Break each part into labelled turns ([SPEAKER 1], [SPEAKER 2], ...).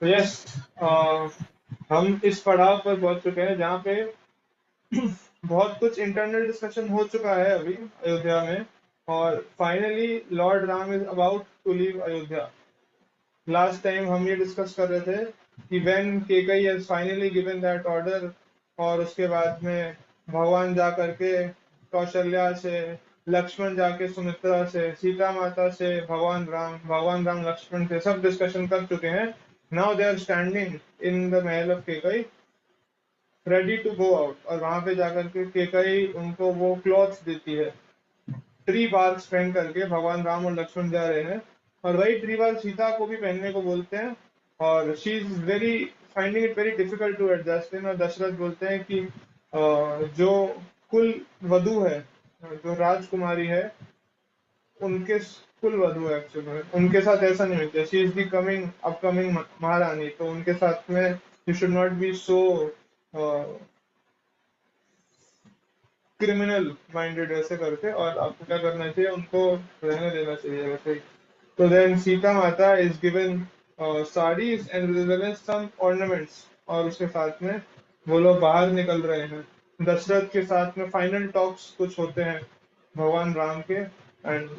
[SPEAKER 1] तो यस, हम इस पड़ाव पर पहुंच चुके हैं जहाँ पे बहुत कुछ इंटरनल डिस्कशन हो चुका है अभी अयोध्या में, और finally lord Ram is about to leave Ayodhya. Last time हम ये डिस्कस कर रहे थे कि when Kaikeyi has finally given that order, और उसके बाद में भगवान जा करके कौशल्या से, लक्ष्मण जाके सुमित्रा से, सीता माता से भगवान राम लक्ष्मण से सब डिस्कशन कर चुके हैं। Now they are standing in the mahal of Kaikeyi ready to go out, और वहां पे जाकर के केकई उनको वो क्लॉथ्स देती है। ट्री बार्क्स पहन करके भगवान राम और लक्ष्मण जा रहे हैं, और वही ट्री बार्क सीता को भी पहनने को बोलते हैं। और she is very finding it very difficult to adjust in, और दशरथ बोलते हैं कि जो कुल वधु है, जो राजकुमारी है, उनके कुल वधु है एक्चुअली में, उनके साथ ऐसा नहीं होता। She is the coming upcoming महारानी, तो उनके साथ में you should not be so criminal minded ऐसे करके, और आपको क्या करना चाहिए, उनको रहने देना चाहिए वैसे ही। तो then Sita Mata is given saris and some ornaments, और उसके साथ में वो लोग बाहर निकल रहे हैं। दशरथ के साथ में फाइनल टॉक्स कुछ होते हैं भगवान राम के, एंड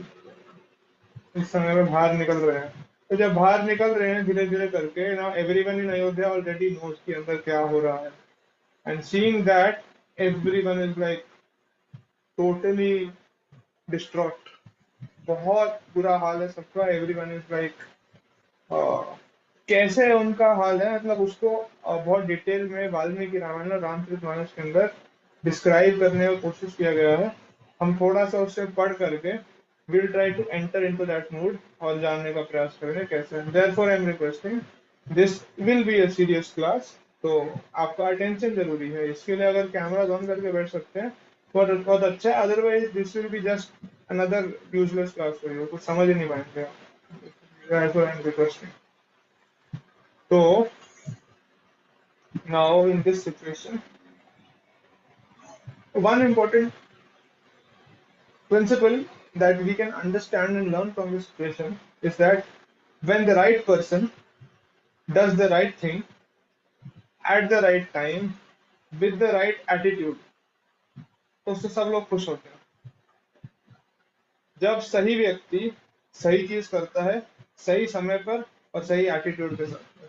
[SPEAKER 1] इस समय में बाहर निकल रहे हैं। तो जब बाहर निकल रहे हैं धीरे धीरे करके, now everyone in Ayodhya already knows कि अंदर क्या हो रहा है, and seeing that everyone is like totally distraught. बहुत बुरा हाल है सबका, एवरीवन इज लाइक, कैसे उनका हाल है, मतलब उसको बहुत डिटेल में वाल्मीकि रामायण और रामचरितमानस के अंदर डिस्क्राइब करने की कोशिश किया गया है। हम थोड़ा सा उससे पढ़ करके will try to enter into that mood और जानने का प्रयास करेंगे कैसे। Therefore I am requesting, this will be a serious class, तो आपका अटेंशन जरूरी है। इसके लिए अगर कैमरा ऑन करके बैठ सकते हैं बहुत बहुत अच्छा है, otherwise this will be just another useless class for you, कुछ समझ ही नहीं पाएंगे आप। Therefore, I am requesting. So now in this situation, one important principle that we can understand and learn from this situation is that when the right person does the right thing at the right time with the right attitude, तो उससे सब लोग खुश होते हैं। जब सही व्यक्ति सही चीज करता है सही समय पर और सही एटीट्यूड के साथ,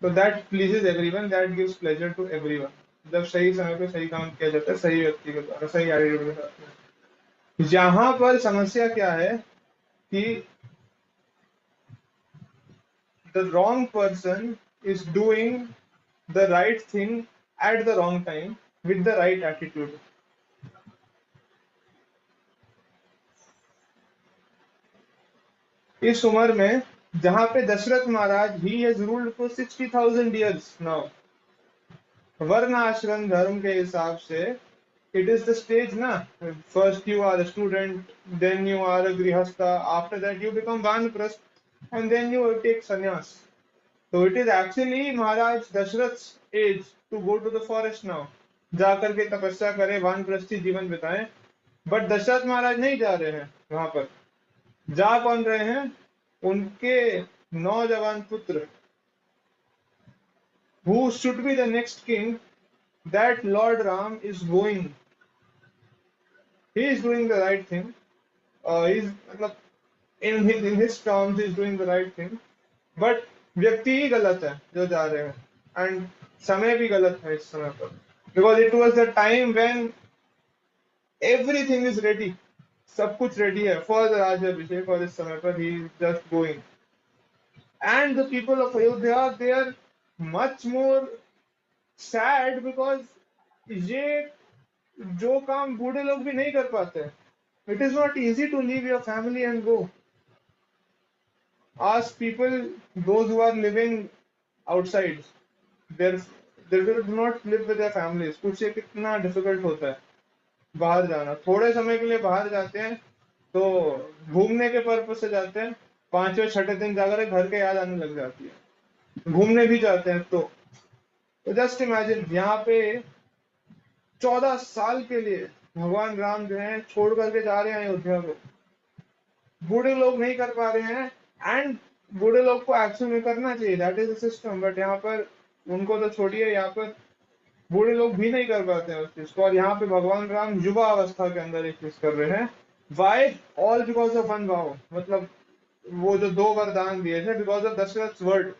[SPEAKER 1] तो that pleases everyone, that gives pleasure to everyone. जब सही समय पे सही काम किया जाता है सही व्यक्ति के द्वारा सही एटीट्यूड के साथ में। यहाँ पर समस्या क्या है कि the wrong person is doing the right thing at the wrong time with the right attitude. इस उम्र में जहां पे Dasharath Maharaj he has ruled for 60,000 years now, varna ashram धर्म के हिसाब से it is the stage na. First you are a student, then you are a grihastha, after that you become vanprasth, and then you take sannyas. So it is actually Maharaj Dashrath's age to go to the forest now, जाकर के तपस्या करें, वानप्रस्थी जीवन बिताएं। But Dasharath महाराज नहीं जा रहे हैं वहां पर। जा कौन रहे हैं? उनके नौजवान पुत्र, who should be the next king, that Lord Ram is going, he is doing the right thing. He's मतलब in his terms he is doing the right thing, but व्यक्ति ही गलत है जो जा रहे हैं, एंड समय भी गलत है इस समय पर, because it was the time when everything is ready, सब कुछ रेडी है फॉर द राज्याभिषेक, और इस समय पर he is just going, and the people of Ayodhya they are much more sad because ये जो काम बूढ़े लोग भी नहीं कर पाते। It is not easy to leave your family and go. Ask people, those who are living outside, they do not live with their families, कुछ ये कितना डिफिकल्ट होता है बाहर जाना। थोड़े समय के लिए बाहर जाते हैं तो घूमने के पर्पज से जाते हैं, पांचवें छठे दिन जाकर घर के याद आने लग जाती है। घूमने भी जाते हैं तो जस्ट इमेजिन यहाँ पे 14 साल के लिए भगवान राम जो है छोड़ करके जा रहे हैं अयोध्या को, बूढ़े लोग नहीं कर पा रहे हैं, एंड बूढ़े लोग को एक्शन में करना चाहिए, that is the system. But यहाँ पर उनको तो छोड़िए, यहाँ पर बूढ़े लोग भी नहीं कर पाते हैं उस चीज को। और यहाँ पे भगवान राम युवा अवस्था के अंदर एक चीज कर रहे हैं। Why? All because of one भाव, मतलब वो जो दो वरदान दिए थे, बिकॉज ऑफ दशरथ वर्ड।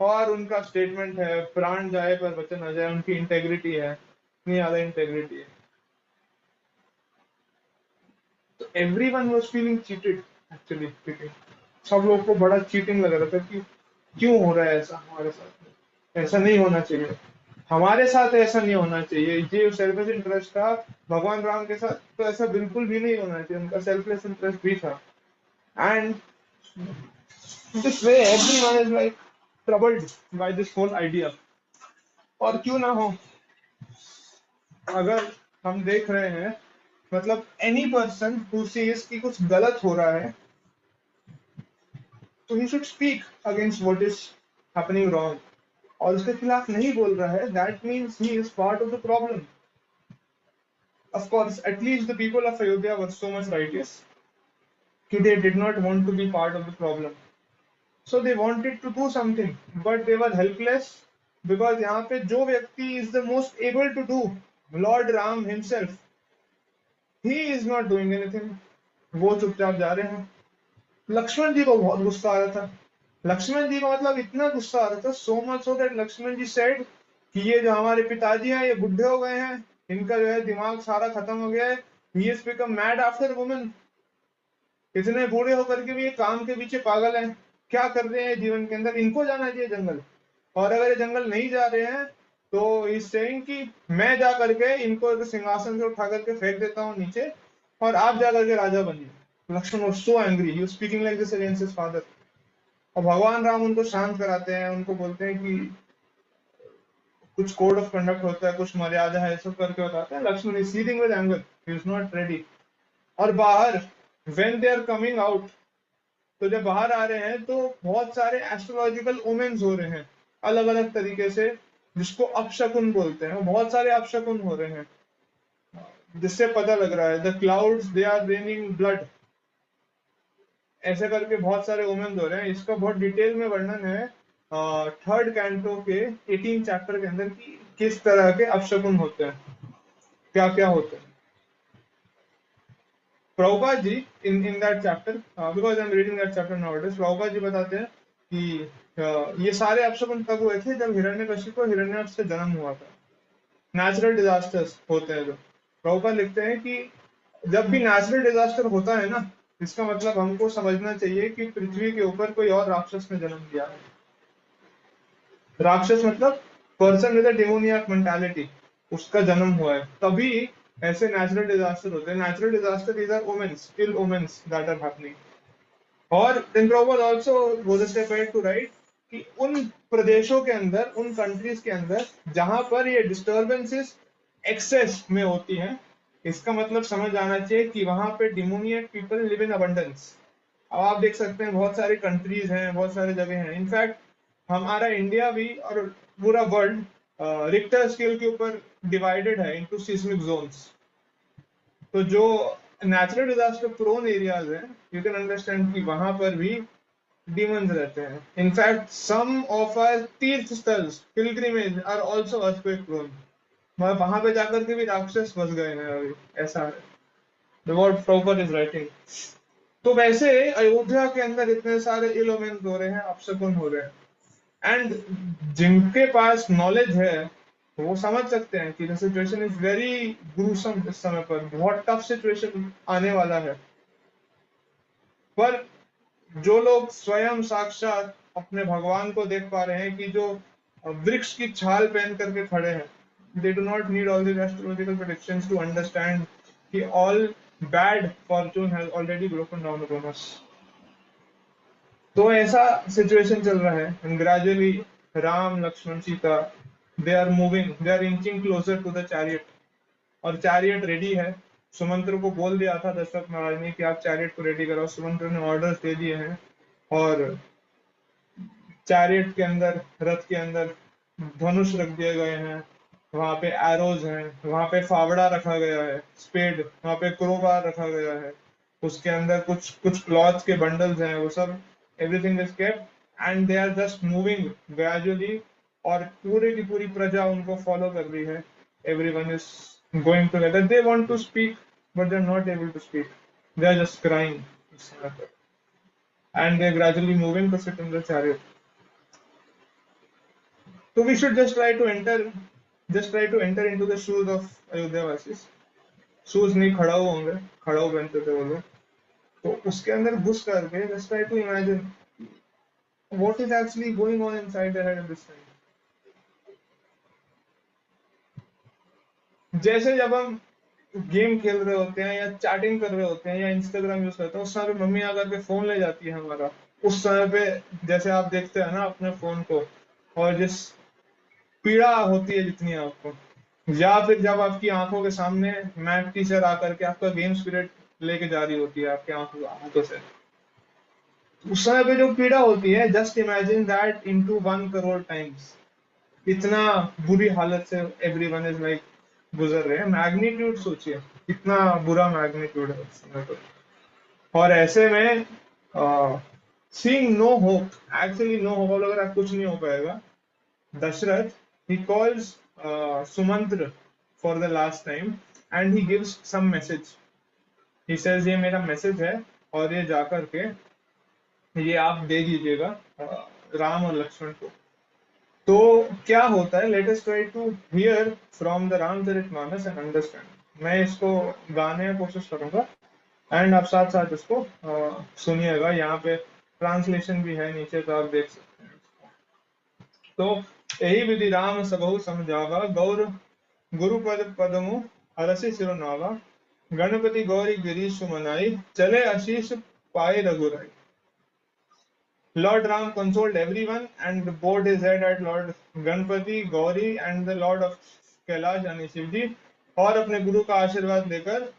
[SPEAKER 1] और उनका स्टेटमेंट है, प्राण जाए पर वचन आ जाए, उनकी इंटेग्रिटी है, इतनी ज्यादा इंटेग्रिटी है। तो every one was feeling cheated actually speaking. सब लोग को बड़ा चीटिंग लग रहा था कि क्यों हो रहा है ऐसा हमारे साथ, ऐसा नहीं होना चाहिए, हमारे साथ ऐसा नहीं होना चाहिए। ये सेल्फिश इंटरेस्ट था भगवान राम के साथ, तो ऐसा बिल्कुल भी नहीं होना चाहिए, उनका सेल्फलेस इंटरेस्ट भी था। And this way everyone is like troubled by this whole idea. और क्यों ना हो, अगर हम देख रहे हैं, मतलब एनी पर्सन हु सीज कि कुछ गलत हो रहा है, तो he should speak against what is happening wrong. और उसके खिलाफ नहीं बोल रहा है, that means he is part of the problem. Of course, at least the people of Ayodhya were so much righteous that they did not want to be part of the problem. So they wanted to do something, but they were helpless because यहाँ पे जो व्यक्ति is the most able to do, Lord Ram himself, he is not doing anything. वो चुपचाप जा रहे हैं। लक्ष्मण जी को बहुत गुस्सा आ रहा था। लक्ष्मण जी को मतलब इतना गुस्सा आ रहा था, so much so that Lakshman ji said कि ये जो हमारे पिताजी हैं ये बुढ़े हो गए हैं, इनका जो है दिमाग सारा खत्म हो गया है, he has become mad after women। इतने बूढ़े होकर के भी ये काम के पीछे पागल हैं, क्या कर रहे हैं जीवन के अंदर, इनको जाना चाहिए जंगल। और अगर ये जंगल नहीं जा रहे हैं तो इस सेइंग कि मैं जा करके इनको एक सिंहासन से उठा करके फेंक देता हूँ नीचे और आप जा करके राजा बनिए। Lakshman was so angry, he was speaking like this against his father. और भगवान राम उनको शांत कराते हैं, उनको बोलते हैं कि कुछ कोड ऑफ कंडक्ट होता है, कुछ मर्यादा है, सब करके बताते हैं। Lakshman is seething with anger, he is not ready. और बाहर when they are coming out, तो जब बाहर आ रहे हैं तो बहुत सारे एस्ट्रोलॉजिकल ओमेन्स हो रहे हैं अलग अलग तरीके से, जिसको अपशकुन बोलते हैं। बहुत सारे अपशकुन हो रहे हैं, जिससे पता लग रहा है the clouds they are raining blood, ऐसे करके बहुत सारे ओमेन्स हो रहे हैं। इसका बहुत डिटेल में वर्णन है थर्ड कैंटो के 18 चैप्टर के अंदर कि किस तरह के अपशकुन होते हैं, क्या क्या होते हैं। Prabhupada ji in that chapter, because I'm reading that chapter nowadays, Prabhupada ji बताते हैं कि ये सारे अपशकुन तब हुए थे जब हिरण्यकशिपु को हिरण्याक्ष से जन्म हुआ था। नेचुरल डिजास्टर्स होते हैं जो, प्रभुपाद लिखते हैं कि जब भी नेचुरल डिजास्टर होता है ना, इसका मतलब हमको समझना चाहिए कि पृथ्वी के ऊपर कोई और राक्षस ने जन्म लिया है। राक्षस मतलब person with a demoniac mentality, उसका जन्म हुआ है, तभी ऐसे नेचुरल डिजास्टर होते हैं। Natural disaster is are omens, ill omens that are happening. और then problem also goes a step ahead to right कि उन प्रदेशों के अंदर, उन कंट्रीज के अंदर जहां पर ये डिस्टर्बेंसेस एक्सेस में होती हैं, इसका मतलब समझ आना चाहिए कि वहां पे demoniac people live in abundance. अब आप देख सकते हैं बहुत सारी कंट्रीज हैं, बहुत सारे जगह हैं, इनफैक्ट हमारा इंडिया भी और पूरा वर्ल्ड रिक्टर स्केल के ऊपर डिवाइडेड है इनटू सिस्मिक जोन्स। तो जो नेचुरल डिजास्टर प्रोन एरियाज हैं, यू कैन अंडरस्टैंड कि वहां पर भी demons रहते हैं। In fact some of our tirtha स्थल्स, pilgrimage are also earthquake prone, मगर वहां पे जाकर के भी राक्षस बस गए हैं अभी, ऐसा है the word proper is writing. तो वैसे अयोध्या के अंदर इतने सारे इल ओमेन्स हो रहे हैं, अपशकुन हो रहे हैं, एंड जिनके पास नॉलेज है वो समझ सकते हैं कि the situation is very gruesome, इस समय पर बहुत टफ सिचुएशन आने वाला है। पर जो लोग स्वयं साक्षात अपने भगवान को देख पा रहे हैं कि जो वृक्ष की छाल पहन करके खड़े हैं, they do not need all these astrological predictions to understand कि all bad fortune has already broken down upon us। तो ऐसा सिचुएशन चल रहा है, and gradually Ram Lakshman Sita they are moving, they are inching closer to the chariot. और chariot ready है। सुमंत्र को बोल दिया था दशरथ महाराज ने कि आप चैरियट को रेडी कराओ, सुमंत्र ने ऑर्डर्स दे दिए हैं। और चैरियट के अंदर, रथ के अंदर धनुष रख दिए गए हैं, वहां पे एरोज हैं, वहां पे फावड़ा रखा गया है, स्पेड, वहां पे क्रोबार रखा गया है, उसके अंदर कुछ कुछ क्लॉथ के बंडल्स हैं, वो सब everything is kept and they are just moving gradually, और पूरी की पूरी प्रजा उनको फॉलो कर रही है. Everyone is going together. They want to speak but they are not able to speak. They are just crying, and they are gradually moving to sit in the chariot. So we should just try to enter into the shoes of Ayodhya vasis. Shoes नहीं, खड़ा हुआ होंगे, खड़ा हुआ पहनते थे वो लोग, तो उसके अंदर घुस करके just try to imagine what is actually going on inside their head at this time. जैसे जब हम गेम खेल रहे होते हैं या चैटिंग कर रहे होते हैं या इंस्टाग्राम यूज करते हैं, उस समय पे मम्मी आकर के फोन ले जाती है हमारा. उस समय पे जैसे आप देखते हैं ना अपने फोन को, और जिस पीड़ा होती है जितनी आपको, या फिर जब आपकी आंखों के सामने मैथ टीचर आकर के आपका गेम स्पिरिट लेके जा रही होती है आपके आंखों से, उस समय पे जो पीड़ा होती है, just imagine that into 1 crore times. इतना बुरी हालत से एवरीवन इज लाइक गुजर रहे हैं. मैग्नीट्यूड सोचिए, कितना बुरा मैग्नीट्यूड है उस समय पे. और ऐसे में seeing no hope, actually no hope, अगर कुछ नहीं हो पाएगा, Dashrath, he calls Sumantra for the last time and he gives some message. He says ये मेरा मैसेज है और ये जाकर के ये आप दे दीजिएगा राम और लक्ष्मण को. तो क्या होता है, let us try to hear from the Ramcharitmanas and understand. मैं इसको गाने की कोशिश करूंगा एंड आप साथ साथ इसको सुनिएगा. यहाँ पे ट्रांसलेशन भी है नीचे, तो आप देख सकते हैं. तो यही विधि राम सबहु समझावा, गौर गुरुपद पदमु हरसि सिरुनावा, गणपति गौरी गिरीश मनाई, चले आशीष पाए रघुराई. Lord Ram consoled everyone and bowed his head at Lord Ganpati, Gauri and the Lord of Kailash यानी शिव जी, और अपने गुरु का आशीर्वाद लेकर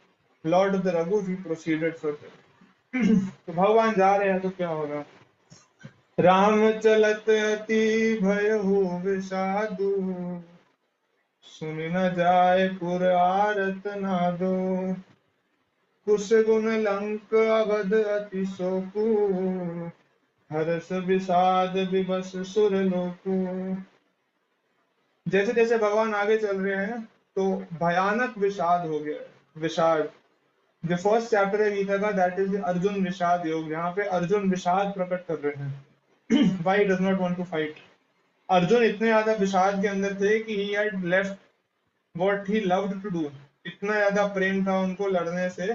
[SPEAKER 1] Lord of the Raghu he proceeded further. तो भगवान जा रहे हैं तो क्या होगा. राम चलत अति भयहु विषादु, सुन न जाय पुर आरत नादो, कुश गुण लंक अवध अति शोकु, हर्ष विषाद विवश सुर लोकु. जैसे जैसे भगवान आगे चल रहे हैं तो भयानक विषाद हो गया. विषाद, जो फर्स्ट चैप्टर है गीता का, दैट इज अर्जुन विषाद योग. यहाँ पे अर्जुन विषाद प्रकट कर रहे हैं. Why he does not want to fight. Arjun इतने ज्यादा विषाद के अंदर थे कि he had left what he loved to do. इतना ज्यादा प्रेम था उनको लड़ने से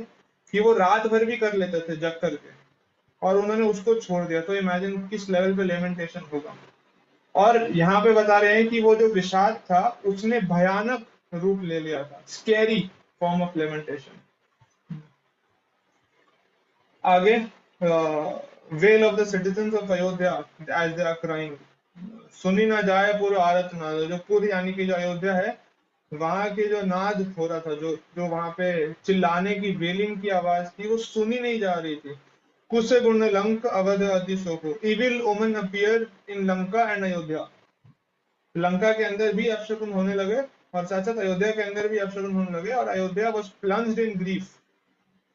[SPEAKER 1] कि वो रात भर भी कर लेते थे जग करके, और उन्होंने उसको छोड़ दिया. तो इमेजिन किस लेवल पे लेमेंटेशन होगा. और यहाँ पे बता रहे हैं कि वो जो विषाद था उसने भयानक रूप ले लिया था. Scary form of lamentation. आगे wail of the citizens of Ayodhya as they are crying. सुनी ना जाए पूर्व आरत नाद. जो पूरी यानी कि जो अयोध्या है वहां के जो नाद हो रहा था, जो जो वहां पे चिल्लाने की वेलिंग की आवाज थी, वो सुनी नहीं जा रही थी. कुश गुण लंक अवध अति शोको. इविल ओमन appear in Lanka and Ayodhya. Lanka के अंदर भी अपशकुन होने लगे और साथ साथ अयोध्या के अंदर भी अपशकुन होने लगे, और Ayodhya was plunged in grief.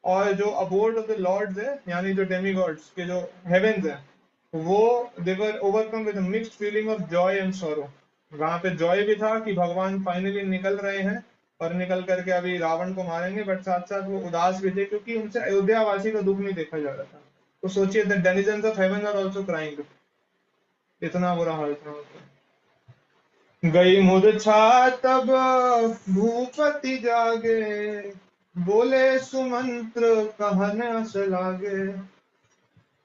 [SPEAKER 1] और जो अबोर्ड ऑफ द लॉर्ड्स है, यानी जो डेमीगॉड्स के जो हेवेंस है, वो they were overcome with mixed feeling of joy and sorrow. वहां पे जॉय भी था कि भगवान फाइनली निकल रहे हैं और निकल करके अभी रावण को मारेंगे, बट साथ साथ वो उदास भी थे क्योंकि उनसे अयोध्या वासी का दुख नहीं देखा जा रहा था. तो सोचिए, the denizens of heaven are also crying. इतना बुरा हाल था. गई मूर्छा तब भूपति जागे, बोले सुमंत्र कहन अस लागे,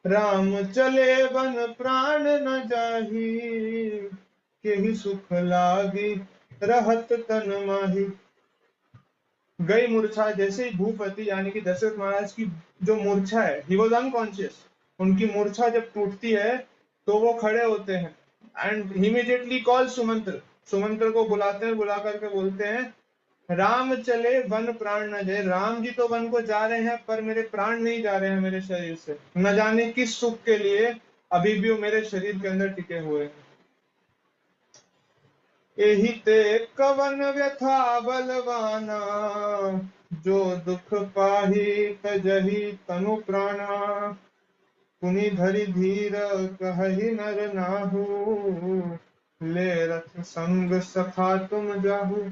[SPEAKER 1] राम चले वन प्राण न जाही, केहि सुख लागी रहत तन माही. गई मूर्छा, जैसे ही भूपति यानी कि दशरथ महाराज की जो मूर्छा है, ही वॉज अनकॉन्शियस, उनकी मूर्छा जब टूटती है तो वो खड़े होते हैं and immediately call Sumantra. Sumantra को बुलाते हैं, बुला करके बोलते हैं राम चले वन प्राण न जाए. राम जी तो वन को जा रहे हैं पर मेरे प्राण नहीं जा रहे हैं मेरे शरीर से. न जाने किस सुख के लिए अभी भी वो मेरे शरीर के अंदर टिके हुए हैं. एहि ते कवन व्यथा बलवाना, जो दुख पाही तजहि तनु प्राणा, पुनि धरि धीर कहहि नर नाहु, ले रथ संग सखा तुम जाहु।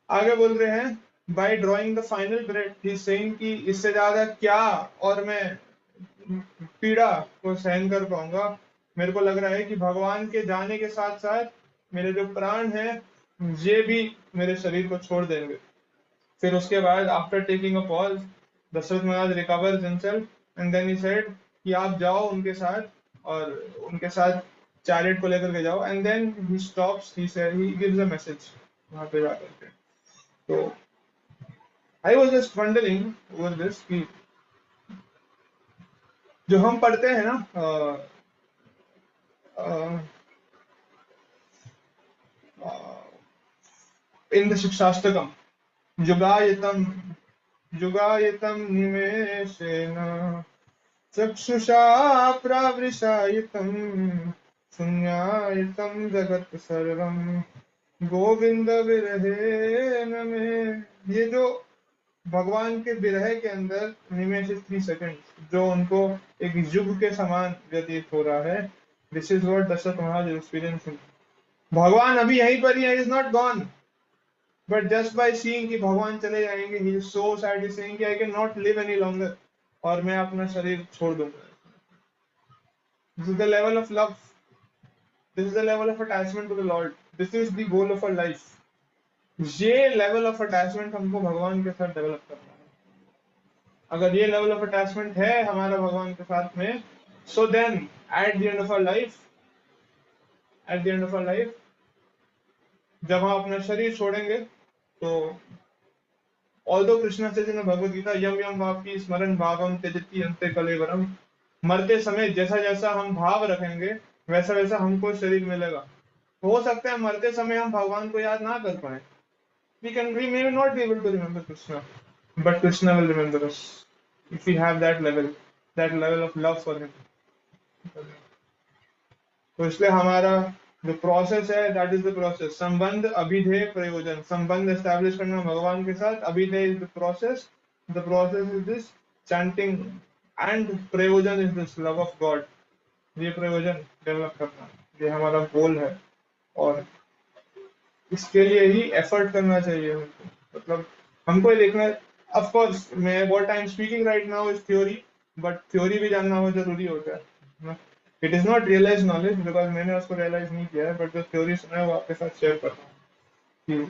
[SPEAKER 1] आगे बोल रहे हैं by drawing the final breath, he saying कि इससे ज्यादा क्या और मैं पीड़ा को सहन कर पाऊंगा। मेरे को लग रहा है कि भगवान के जाने के साथ साथ मेरे जो प्राण हैं ये भी मेरे शरीर को छोड़ देंगे। फिर उसके बाद after taking a pause Dasharath Maharaj recovers himself and then he said कि आप जाओ उनके साथ और उनके साथ चैरियट को लेकर के जाओ। And then he stops, he said, he gives a message वहां पे जाकर के। तो I was just wondering over this कि जो हम पढ़ते हैं ना इन द शिक्षाष्टकम, युगायतम युगायतम निमेषेन चक्षुषा प्रावृषायितं शून्यायितं जगत् सर्वं गोविंद विरहेण में। ये जो भगवान के विरह के अंदर निमेष 3 सेकंड जो उनको एक युग के समान व्यतीत हो रहा है, this is what Dasharath Maharaj experiencing. भगवान अभी यहीं पर ही है, is not gone, but just by seeing कि भगवान चले जाएंगे, he is so sad, is saying कि I can not live any longer, और मैं अपना शरीर छोड़ दूंगा। This is the level of love, this is the level of attachment to the Lord, this is the goal of our life. ये level of attachment हमको भगवान के साथ डेवलप करना है। अगर ये लेवल ऑफ अटैचमेंट है हमारा भगवान के साथ में, so then at the end of our life, at the end of our life जब हम अपना शरीर छोड़ेंगे, तो ऑल्दो कृष्णा से इन भगवद गीता यम यम वापी स्मरण भावम त्यजति अंते कलेवरम, मरते समय जैसा जैसा हम भाव रखेंगे वैसा वैसा हमको शरीर मिलेगा। हो सकता है मरते समय हम भगवान को याद ना कर पाए, we may not be able to remember Krishna, but Krishna will remember us if we have that level of love for him। तो इसलिए हमारा जो प्रोसेस है, दैट इज द प्रोसेस, संबंध अभिधेय प्रयोजन, संबंध एस्टैब्लिश करना भगवान के साथ, abhidheya is the process is this chanting, and prayojana is this love of God. ये प्रयोजन डेवलप करना, ये हमारा गोल है, और इसके लिए ही एफर्ट करना चाहिए हमको। मतलब हमको ये देखना, ऑफ कोर्स मैं what I am speaking right now is theory, but theory भी जानना बहुत जरूरी होता है। It is not realise knowledge, because मैंने उसको रियलाइज नहीं किया है, बट जो थ्योरी सुना है वो आपके साथ शेयर कर रहा हूँ।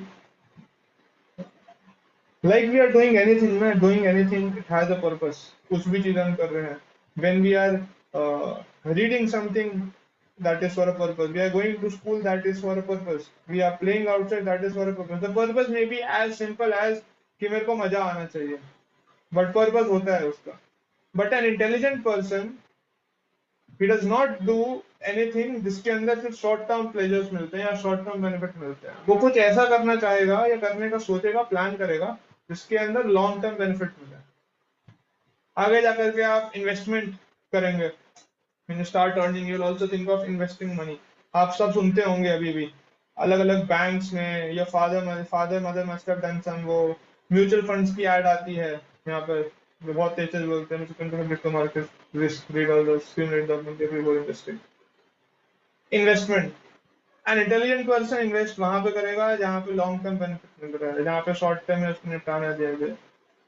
[SPEAKER 1] Like we are doing anything, मैं doing anything it has a purpose. कुछ भी चीज हम कर रहे हैं, when we are reading something, that is for a purpose. We are going to school, that is for a purpose. We are playing outside, that is for a purpose. The purpose may be as simple as कि मेरे को मजा आना चाहिए, but purpose होता है उसका। But an intelligent person, he does not do anything जिसके अंदर सिर्फ शॉर्ट टर्म प्लेजर्स मिलते हैं या शॉर्ट टर्म बेनिफिट मिलते हैं। वो कुछ ऐसा करना चाहेगा या करने का सोचेगा, प्लान करेगा जिसके अंदर लॉन्ग टर्म बेनिफिट मिले। आगे जाकर के आप इन्वेस्टमेंट करेंगे, when you start earning you'll also think of investing money। आप सब सुनते होंगे अभी भी अलग अलग बैंक्स में, या father mother must have done some, वो म्यूचुअल फंड्स की ऐड आती है यहाँ पर, जो बहुत तेज से बोलते हैं crypto market risk, read all the screen read document before investing. Investment, an intelligent person invest वहां पे करेगा जहाँ पे लॉन्ग टर्म बेनिफिट मिल रहा है, जहाँ पे शॉर्ट टर्म में उसको निपटाना दिया गया,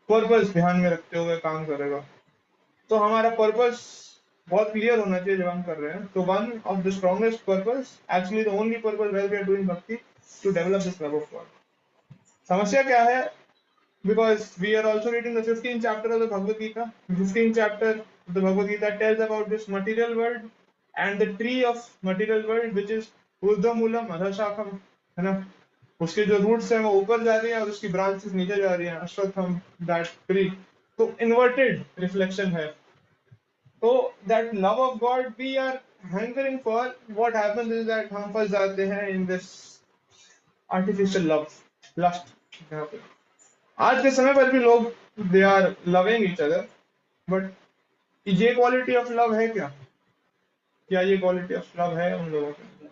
[SPEAKER 1] पर्पस ध्यान में रखते हुए काम करेगा। तो हमारा पर्पस बहुत क्लियर होना चाहिए जब हम कर रहे हैं। तो one of the strongest purpose, actually the only purpose where we are doing bhakti, to develop this love of God. समस्या क्या है? Because we are also reading the 15th chapter of the Bhagavad Gita. 15th chapter of the Bhagavad Gita tells about this material world and the tree of material world, which is ऊर्ध्वमूलम अधःशाखम, है ना? उसके जो roots हैं वो ऊपर जा रही हैं और उसकी ब्रांचेस नीचे जा रही हैं, अश्वत्थम, दैट ट्री। तो इन्वर्टेड रिफ्लेक्शन है। तो that love of god we are hankering for, what happens is that हम फंस जाते हैं in this artificial love, lust. आज के समय पर भी लोग they are loving each other, but ये क्वालिटी ऑफ लव है क्या? क्या ये क्वालिटी ऑफ लव है उन लोगों के अंदर?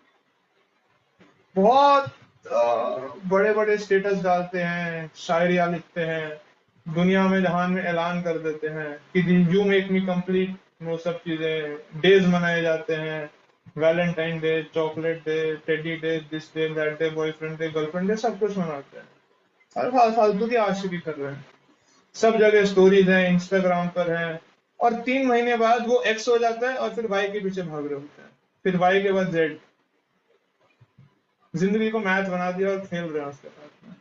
[SPEAKER 1] बहुत बड़े बड़े स्टेटस डालते हैं, शायरियां लिखते हैं, दुनिया में जहान में ऐलान कर देते हैं कि यू मेक मी कंप्लीट, वो सब चीजें, डेज मनाए जाते हैं, Valentine day, chocolate day, teddy day, this day, that day, boyfriend day, girlfriend day, सब कुछ मनाते हैं। हर फालतू की आशिकी कर रहे हैं, सब जगह स्टोरीज हैं, इंस्टाग्राम पर हैं, और 3 महीने बाद वो एक्स हो जाता है और फिर वाई के पीछे भाग रहे होते हैं, फिर वाई के बाद जेड, जिंदगी को मैथ बना दिया और खेल रहे हैं उसके साथ में।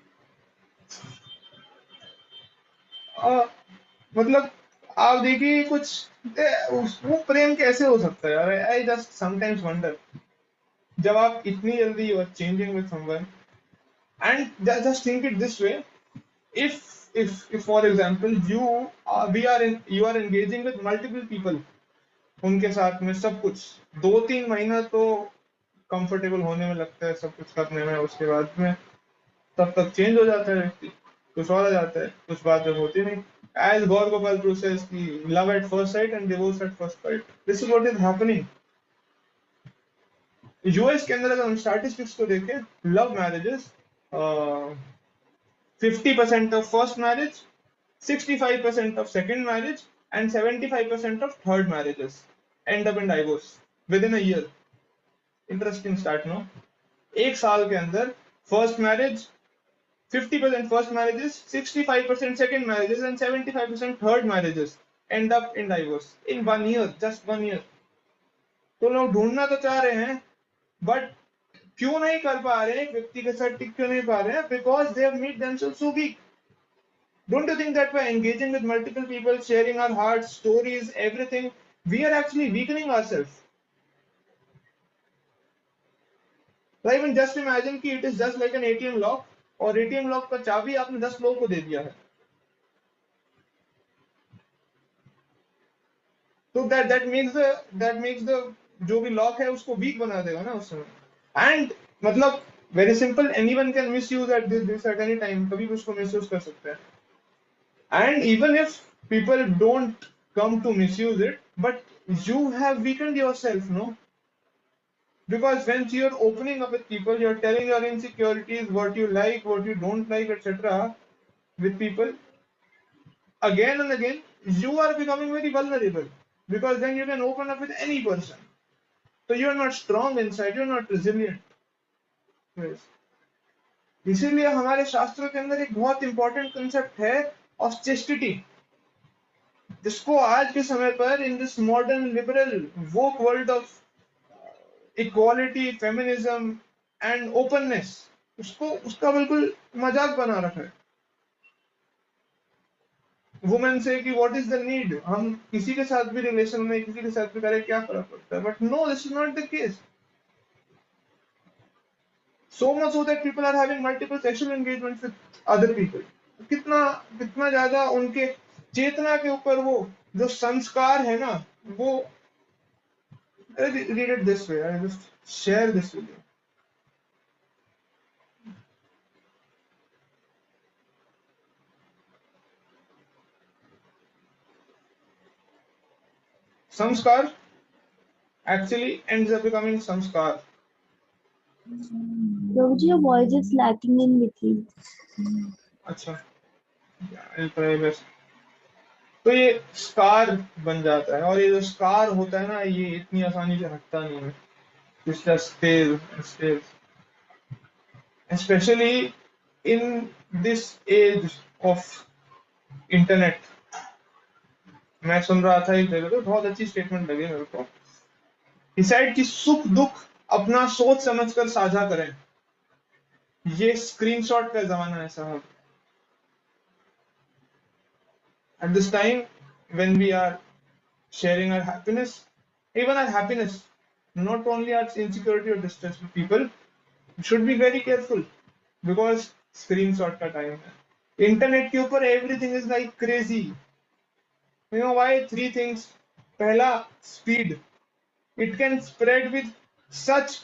[SPEAKER 1] और मतलब आप देखिए कुछ वो प्रेम कैसे हो सकता है यार, आई जस्ट समटाइम्स वंडर, जब आप इतनी जल्दी you are changing with someone, and just think it this way, if for example you are engaging with multiple people, उनके साथ में सब कुछ 2-3 महीना तो कंफर्टेबल होने में लगता है, सब कुछ करने में, उसके बाद में तब तक चेंज हो जाता है व्यक्ति, कुछ और आ जाता है, कुछ बात जब होती नहीं। एज गौर गोपाल प्रोसेस की love at first sight and divorce at first sight, this is what is happening. US के अंदर अगर हम स्टैटिस्टिक्स को देखें, love marriages 50% of first marriage, 65% of second marriage, and 75% of third marriages end up in divorce within a year. Interesting start, no? एक साल के अंदर first marriage 50% first marriages, 65% second marriages, and 75% third marriages end up in divorce in 1 year, just 1 year. तो लोग ढूंढना तो चाह रहे हैं, बट क्यों नहीं कर पा रहे, एक व्यक्ति के साथ टिक क्यों नहीं पा रहे हैं? Because they have made themselves so weak. Don't you think that by engaging with multiple people, sharing our hearts, stories, everything, we are actually weakening ourselves? So even just imagine कि it is just like an ATM lock, और ATM lock का चाबी आपने 10 लोगों को दे दिया है, तो that makes the जो भी लॉक है उसको वीक बना देगा ना उस समय। एंड मतलब very simple, anyone can misuse at this at any time, कभी भी उसको मिसयूज कर सकते हैं। And even if people don't come to misuse it, but you have weakened yourself, no? Because when you're opening up with people, you're telling your insecurities, what you like, what you don't like, etc. with people, again and again, you are becoming very vulnerable, because then you can open up with any person. So you're not strong inside, you're not resilient. Yes. इसीलिए हमारे शास्त्रों के अंदर एक बहुत important concept है of chastity, जिसको आज के समय पर in this modern liberal woke world of equality, feminism and openness, उसको उसका बिल्कुल मजाक बना रखा है। वुमेन से कि व्हाट इज द नीड, हम किसी के साथ भी रिलेशन में किसी के साथ भी करें, क्या फर्क पड़ता है? But no, this is not the case. So much so that people are having multiple sexual engagement with other people. कितना कितना ज्यादा उनके चेतना के ऊपर वो जो संस्कार है ना, वो read it this way, I just share this with you. Samskar actually ends up becoming samskar.
[SPEAKER 2] Prabhuji, your voice is lacking in between.
[SPEAKER 1] अच्छा, I'll try best. तो ये स्कार बन जाता है, और ये जो स्कार होता है ना, ये इतनी आसानी से हटता नहीं है। It's just stays. Especially in this age of internet. मैं सुन रहा था एक जगह, तो बहुत अच्छी स्टेटमेंट लगी मेरे को। डिसाइड कि सुख दुख अपना सोच समझकर साझा करें। ये स्क्रीनशॉट का जमाना है साहब। At this time, when we are sharing our happiness, even our happiness, not only our insecurity or distress with people, we should be very careful, because screenshot का time है। इंटरनेट के ऊपर everything is like crazy. You know why? 3 things. पहला, speed. It can spread with such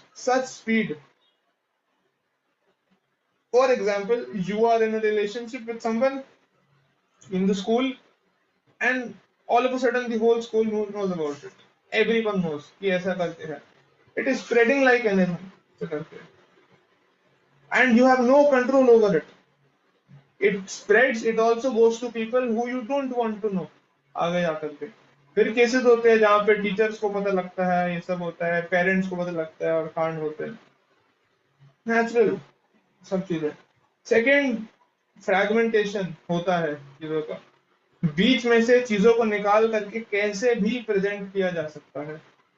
[SPEAKER 1] speed. For example, you are in a relationship with someone in the school, and all of a sudden the whole school knows about it. Everyone knows कि ऐसा करते हैं. It is spreading like anything. And you have no control over it. It spreads, it also goes to people who you don't want to know आगे जाकर के। फिर cases होते हैं जहाँ पे टीचर्स को पता लगता है, ये सब होता है, पेरेंट्स को पता लगता है और कांड होते हैं, नेचुरल सब चीजें। सेकेंड, फ्रैगमेंटेशन होता है चीजों का, बीच में से चीजों को निकाल करके कैसे भी प्रेजेंट किया जा सकता है,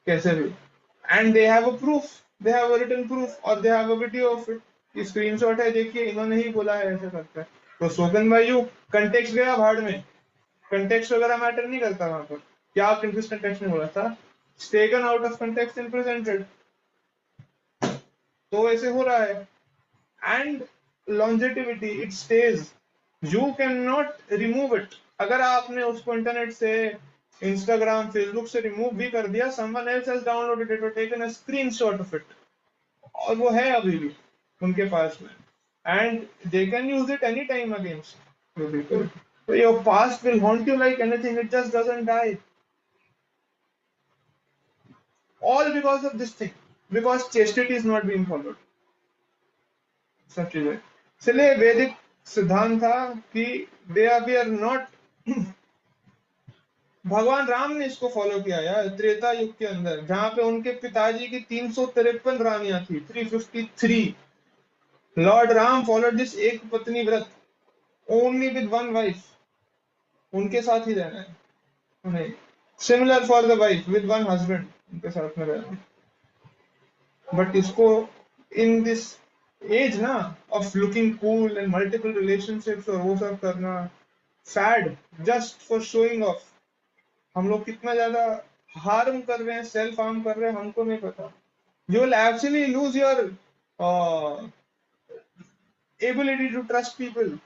[SPEAKER 1] कैसे भी। And they have a proof, they have a written proof और they have a video of it, screenshot है, देखिए इन्होंने ही बोला है ऐसे करता है। तो स्पोकन बाय यू, कंटेक्स्ट गया भाड़ में, कंटेक्स्ट वगैरह मैटर नहीं करता वहां पर, क्या आप किस कंटेक्स्ट में बोला था, taken out of context and presented. तो ऐसे हो रहा है। And longevity, it stays, you cannot remove it। अगर आपने उसको इंटरनेट से, इंस्टाग्राम, फेसबुक से रिमूव भी कर दिया, someone else has downloaded it or taken a screenshot of it, और वो है अभी भी उनके पास में, and they can use it anytime against you people। So your past will haunt you like anything, it just doesn't die, all because of this thing, because chastity is not being followed, सब चीजें। इसलिए वैदिक सिद्धांत था कि we are not, भगवान राम ने इसको फॉलो किया यार त्रेता युग के अंदर, जहां पे उनके पिताजी की 353 रानियां थी, 353। लॉर्ड राम फॉलोड दिस एक पत्नी व्रत, ओनली विद वन वाइफ, उनके साथ ही रहना है उन्हें। Similar for the wife, with one husband, उनके साथ में रहना है। बट इसको इन दिस एज ना of looking cool and multiple relationships और वो सब करना, fad, just for showing off, हम लोग कितना ज्यादा हार्म कर रहे हैं, सेल्फ हार्म कर रहे हैं, हमको नहीं पता। You will actually lose your ability to trust people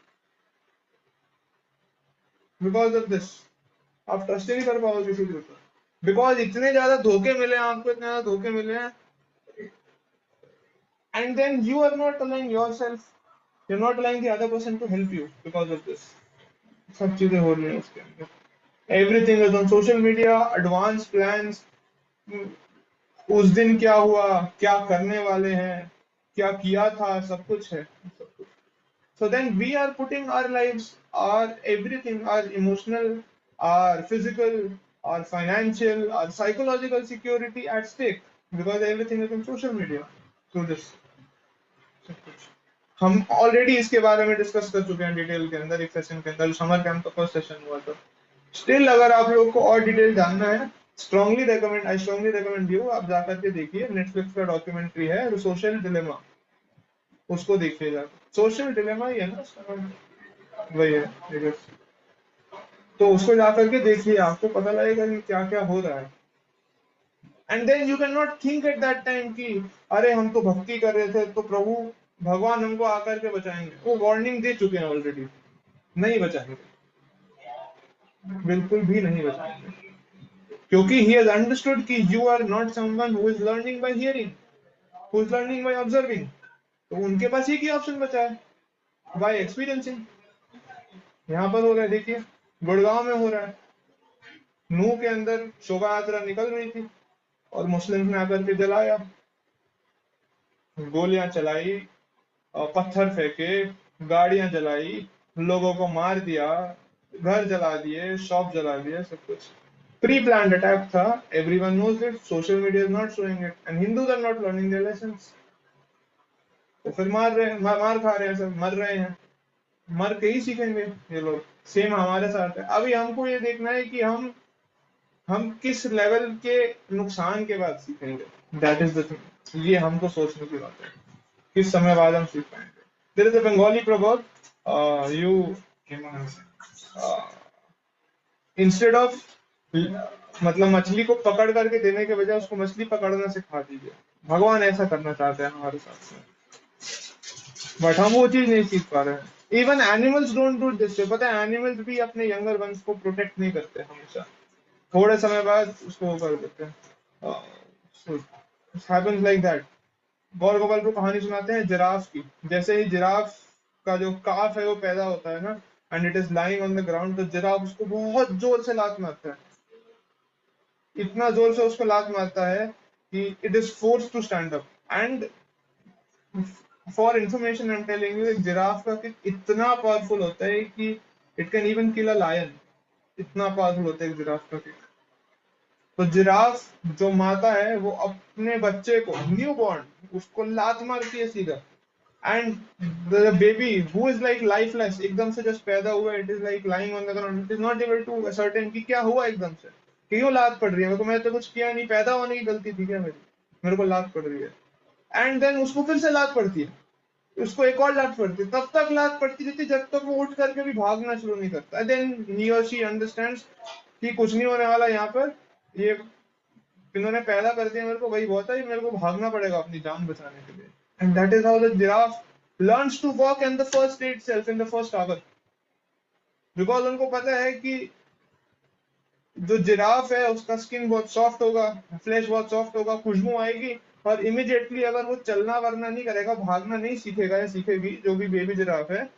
[SPEAKER 1] because of this. आप ट्रस्ट ही नहीं कर पाओगे किसी के ऊपर, बिकॉज इतने ज्यादा धोखे मिले हैं आपको, इतने ज्यादा धोखे मिले हैं, and then you are not allowing yourself, you're not allowing the other person to help you because of this। सब चीजें हो रही है उसके अंदर, everything is on social media, advance plans, उस दिन क्या हुआ, क्या करने वाले हैं, क्या किया था, सब कुछ है, सब कुछ। So then we are putting our lives, our everything, our emotional, our physical, our financial, our psychological security at stake because everything is on social media through this। हम ऑलरेडी इसके बारे में डिस्कस कर चुके हैं डिटेल के अंदर, एक सेशन के अंदर, समर कैंप का फर्स्ट सेशन हुआ था। स्टिल अगर आप लोग को और डिटेल जानना है, आई स्ट्रांगली रिकमेंड यू, आप जाकर के देखिए, नेटफ्लिक्स का डॉक्यूमेंट्री है सोशल डिलेमा, उसको देखिएगा। सोशल डिलेमा ही है ना उसका नाम? वही है, ठीक है। तो उसको जाकर के देखिए, आपको पता लगेगा कि क्या क्या हो रहा है। And then you can not think at that time कि अरे हम तो भक्ति कर रहे थे तो प्रभु भगवान हमको आकर के बचाएंगे। वो वार्निंग दे चुके हैं ऑलरेडी, नहीं बचाएंगे, बिल्कुल भी नहीं बचाएंगे, क्योंकि he has understood कि you are not someone who is learning by hearing, who is learning by observing। तो उनके पास एक ही ऑप्शन बचा है, by experiencing। यहाँ पर हो रहा है, देखिए गुड़गांव में हो रहा है, नूह के अंदर शोभा यात्रा निकल रही थी और मुस्लिम ने आकर के जलाया, गोलियां चलाई, पत्थर फेंके, गाड़ियां जलाई, लोगों को मार दिया, घर जला दिए, शॉप जला दिए, सब कुछ प्री प्लान्ड अटैक था। Everyone knows it, social media is not showing it and Hindus are not learning their lessons. तो फिर मार खा रहे हैं, सब मर रहे हैं, मर के ही सीखेंगे ये लोग। सेम हमारे साथ है। अभी हमको ये देखना है कि हम किस लेवल के नुकसान के बाद सीखेंगे, दैट इज द थिंग। ये हमको सोचने की बात है, किस समय बाद हम सीख पाएंगे। There is a Bengali proverb, you instead of, मतलब मछली को पकड़ करके देने के बजाय उसको मछली पकड़ना सिखा दीजिए। भगवान ऐसा करना चाहते हैं हमारे साथ में, बट हम वो चीज नहीं सीख पा रहे हैं। Even animals don't do this. पता है एनिमल्स भी अपने यंगर वंस को प्रोटेक्ट नहीं करते हमेशा, थोड़े समय बाद उसको वो कर देते हैं। Happens like that. Gaur Gopal को कहानी सुनाते हैं जिराफ की, जैसे ही जिराफ का जो काफ है वो पैदा होता है ना, and it is lying on the ground, तो जिराफ उसको बहुत जोर से लात मारता है, इतना जोर से उसको लात मारता है कि it is force to stand up. And for information I am telling you, एक जिराफ का किक इतना पावरफुल होता है कि it can even kill a lion. इतना पावरफुल होता है एक जिराफ का किक। तो जिराफ जो माता है वो अपने बच्चे को, न्यू बॉर्न, उसको लात मारती है सीधा। And the baby who is like lifeless, एकदम से जस्ट पैदा हुआ, it is like lying on the ground, it is not able to ascertain कि क्या हुआ एकदम से, क्यों लात पड़ रही है मेरे को, मैंने तो कुछ किया नहीं, पैदा होने की गलती थी क्या मेरी, मेरे को लात पड़ रही है। एंड देन उसको फिर से लात पड़ती है, उसको एक और लात पड़ती है, तब तक लात पड़ती रहती जब तक वो उठ करके भी भागना शुरू नहीं करता। देन ही और शी अंडरस्टैंड्स कि कुछ नहीं होने वाला यहाँ पर, ये इन्होंने पैदा कर दिया मेरे को, वही बहुत है, मेरे को भागना पड़ेगा अपनी जान बचाने के लिए। And that is how the giraffe learns to walk in the first day itself, in the first hour, because उनको पता है कि जो जिराफ है उसका स्किन बहुत सॉफ्ट होगा, फ्लैश बहुत सॉफ्ट होगा, खुशबू आएगी, और इमिडिएटली अगर वो चलना वरना नहीं करेगा, भागना नहीं सीखेगा या सीखेगी, जो भी बेबी जिराफ है,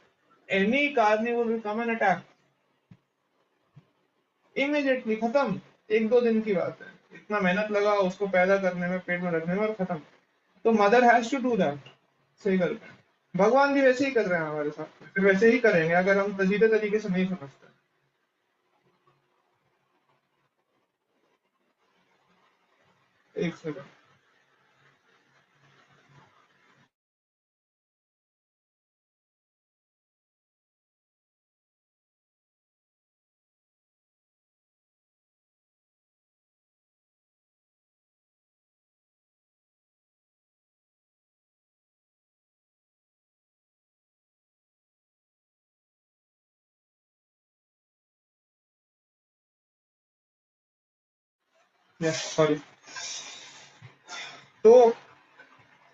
[SPEAKER 1] any carnivore will come and attack, immediately खत्म। एक दो दिन की बात है, इतना मेहनत लगा उसको पैदा करने में, पेट में रखने में, और खत्म। तो mother has to do that. सही कर रहे हैं, भगवान भी वैसे ही कर रहे हैं हमारे साथ, फिर वैसे ही करेंगे अगर हम सीधे तरीके से नहीं समझते। एक सेकंड। Yes sorry. तो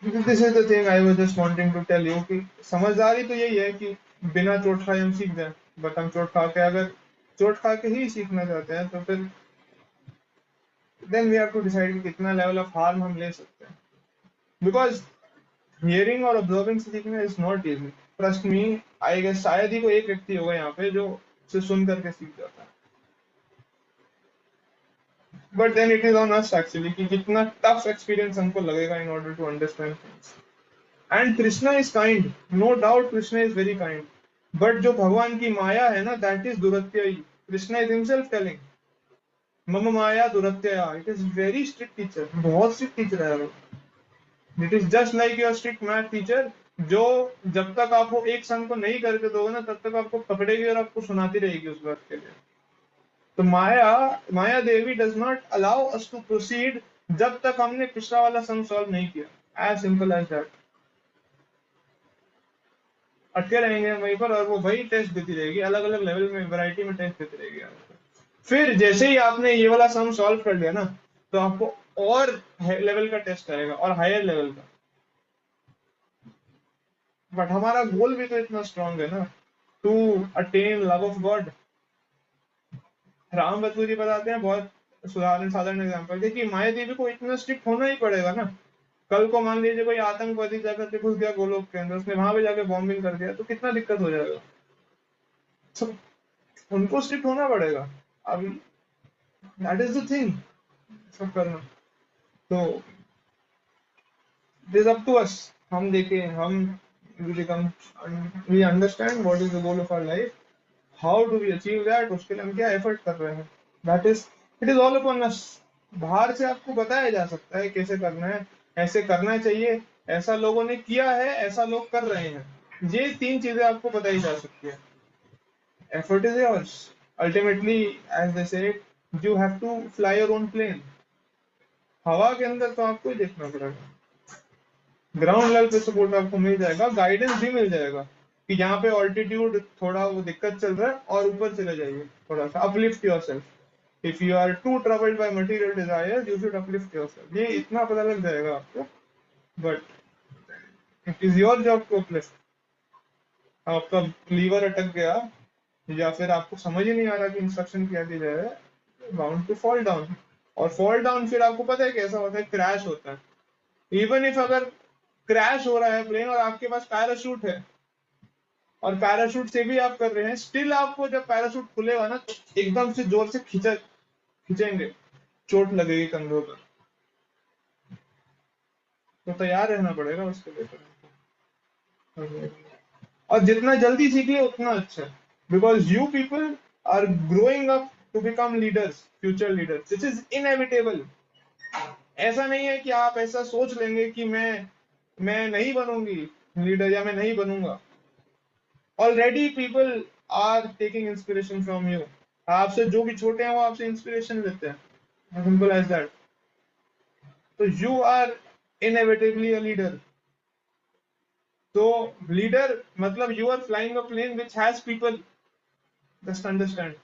[SPEAKER 1] this is the thing I was just wanting to tell you कि समझदारी तो यही है कि बिना चोट खाए हम सीख जाए, बट हम चोट खा के, अगर चोट खा के ही सीखना चाहते हैं तो फिर then we have to decide कि कितना लेवल ऑफ हार्म हम ले सकते हैं, बिकॉज हियरिंग और ऑब्जर्विंग से सीखना is not easy, trust me. I guess शायद ही कोई एक व्यक्ति होगा यहाँ पे जो सिर्फ सुन करके सीख जाता है, but then it is on us actually कि कितना टफ एक्सपीरियंस हमको लगेगा in order to understand things. And Krishna is kind, no doubt Krishna is very kind, but जो भगवान की माया है ना, that is duratyayi. Krishna is himself telling mama maya duratyaya, it is very strict teacher, बहुत स्ट्रिक्ट टीचर है वो। It is just like your strict math teacher, जो जब तक आपको एक सम को नहीं करके दोगे ना, तब तक आपको पकड़ेगी और आपको सुनाती रहेगी उस बात के लिए। तो Maya Devi does not allow us to proceed जब तक हमने पिछला वाला सम सॉल्व नहीं किया, एज सिंपल एज दैट। अटके रहेंगे वहीं पर, और वो वही टेस्ट देती रहेगी, अलग अलग लेवल में, वैरायटी में टेस्ट देती रहेगी आपको। फिर जैसे ही आपने ये वाला सम सॉल्व कर लिया ना, तो आपको और लेवल का टेस्ट आएगा, और हायर लेवल का। बट हमारा गोल भी तो इतना स्ट्रांग है ना, to attain love of God. Ram बतूरी बताते हैं, बहुत सुधारण साधारण एग्जाम्पल, देखिए माया देवी को इतना स्ट्रिक्ट होना ही पड़ेगा ना। कल को मान लीजिए कोई आतंकवादी जाकर के घुस गया गोलोक के अंदर, उसने वहां पे जाके बॉम्बिंग कर दिया, तो कितना दिक्कत हो जाएगा। सब उनको स्ट्रिक्ट होना पड़ेगा। अब दैट इज द थिंग, सब करना। तो it is up to us, हम देखें, हम we become we understand what is the goal of our life, how do we achieve that, उसके लिए हम क्या एफर्ट कर रहे हैं, that is, it is all upon us. बाहर से आपको बताया जा सकता है कैसे करना है, ऐसे करना चाहिए, ऐसा लोगों ने किया है, ऐसा लोग कर रहे हैं, ये तीन चीजें आपको बताई जा सकती है। Effort is yours ultimately, as they say you have to fly your own plane. हवा के अंदर तो आपको ही देखना पड़ेगा, ग्राउंड लेवल पे सपोर्ट आपको मिल जाएगा, गाइडेंस भी मिल जाएगा कि यहाँ पे ऑल्टीट्यूड थोड़ा वो दिक्कत चल रहा है, और ऊपर चले जाइए, थोड़ा सा uplift yourself. If you are too troubled by material desire, you should uplift yourself, ये इतना पता लग जाएगा आपको। But it is your job to uplift. आपका लीवर अटक गया, या फिर आपको समझ ही नहीं आ रहा कि इंस्ट्रक्शन क्या दी जाए, बाउंड टू फॉल डाउन। और फॉल डाउन फिर आपको पता है कैसा होता है, क्रैश होता है। इवन इफ अगर क्रैश हो रहा है प्लेन और आपके पास पैराशूट है, और पैराशूट से भी आप कर रहे हैं, स्टिल आपको जब पैराशूट खुलेगा ना, तो एकदम से जोर से खींचेंगे, चोट लगेगी कंधों पर। तो तैयार रहना पड़ेगा उसके लिए। और जितना जल्दी सीखिए उतना अच्छा, because you people are growing up to become leaders, future leaders, this is inevitable. ऐसा नहीं है कि आप ऐसा सोच लेंगे कि मैं नहीं बनूंगी लीडर या मैं नहीं बनूंगा। Already people are taking inspiration from you. आपसे जो भी छोटे हैं वो आपसे इंस्पिरेशन लेते हैं, सिंपल एज दैट। तो you are inevitably a leader. तो लीडर मतलब you are flying a plane which has people, just understand.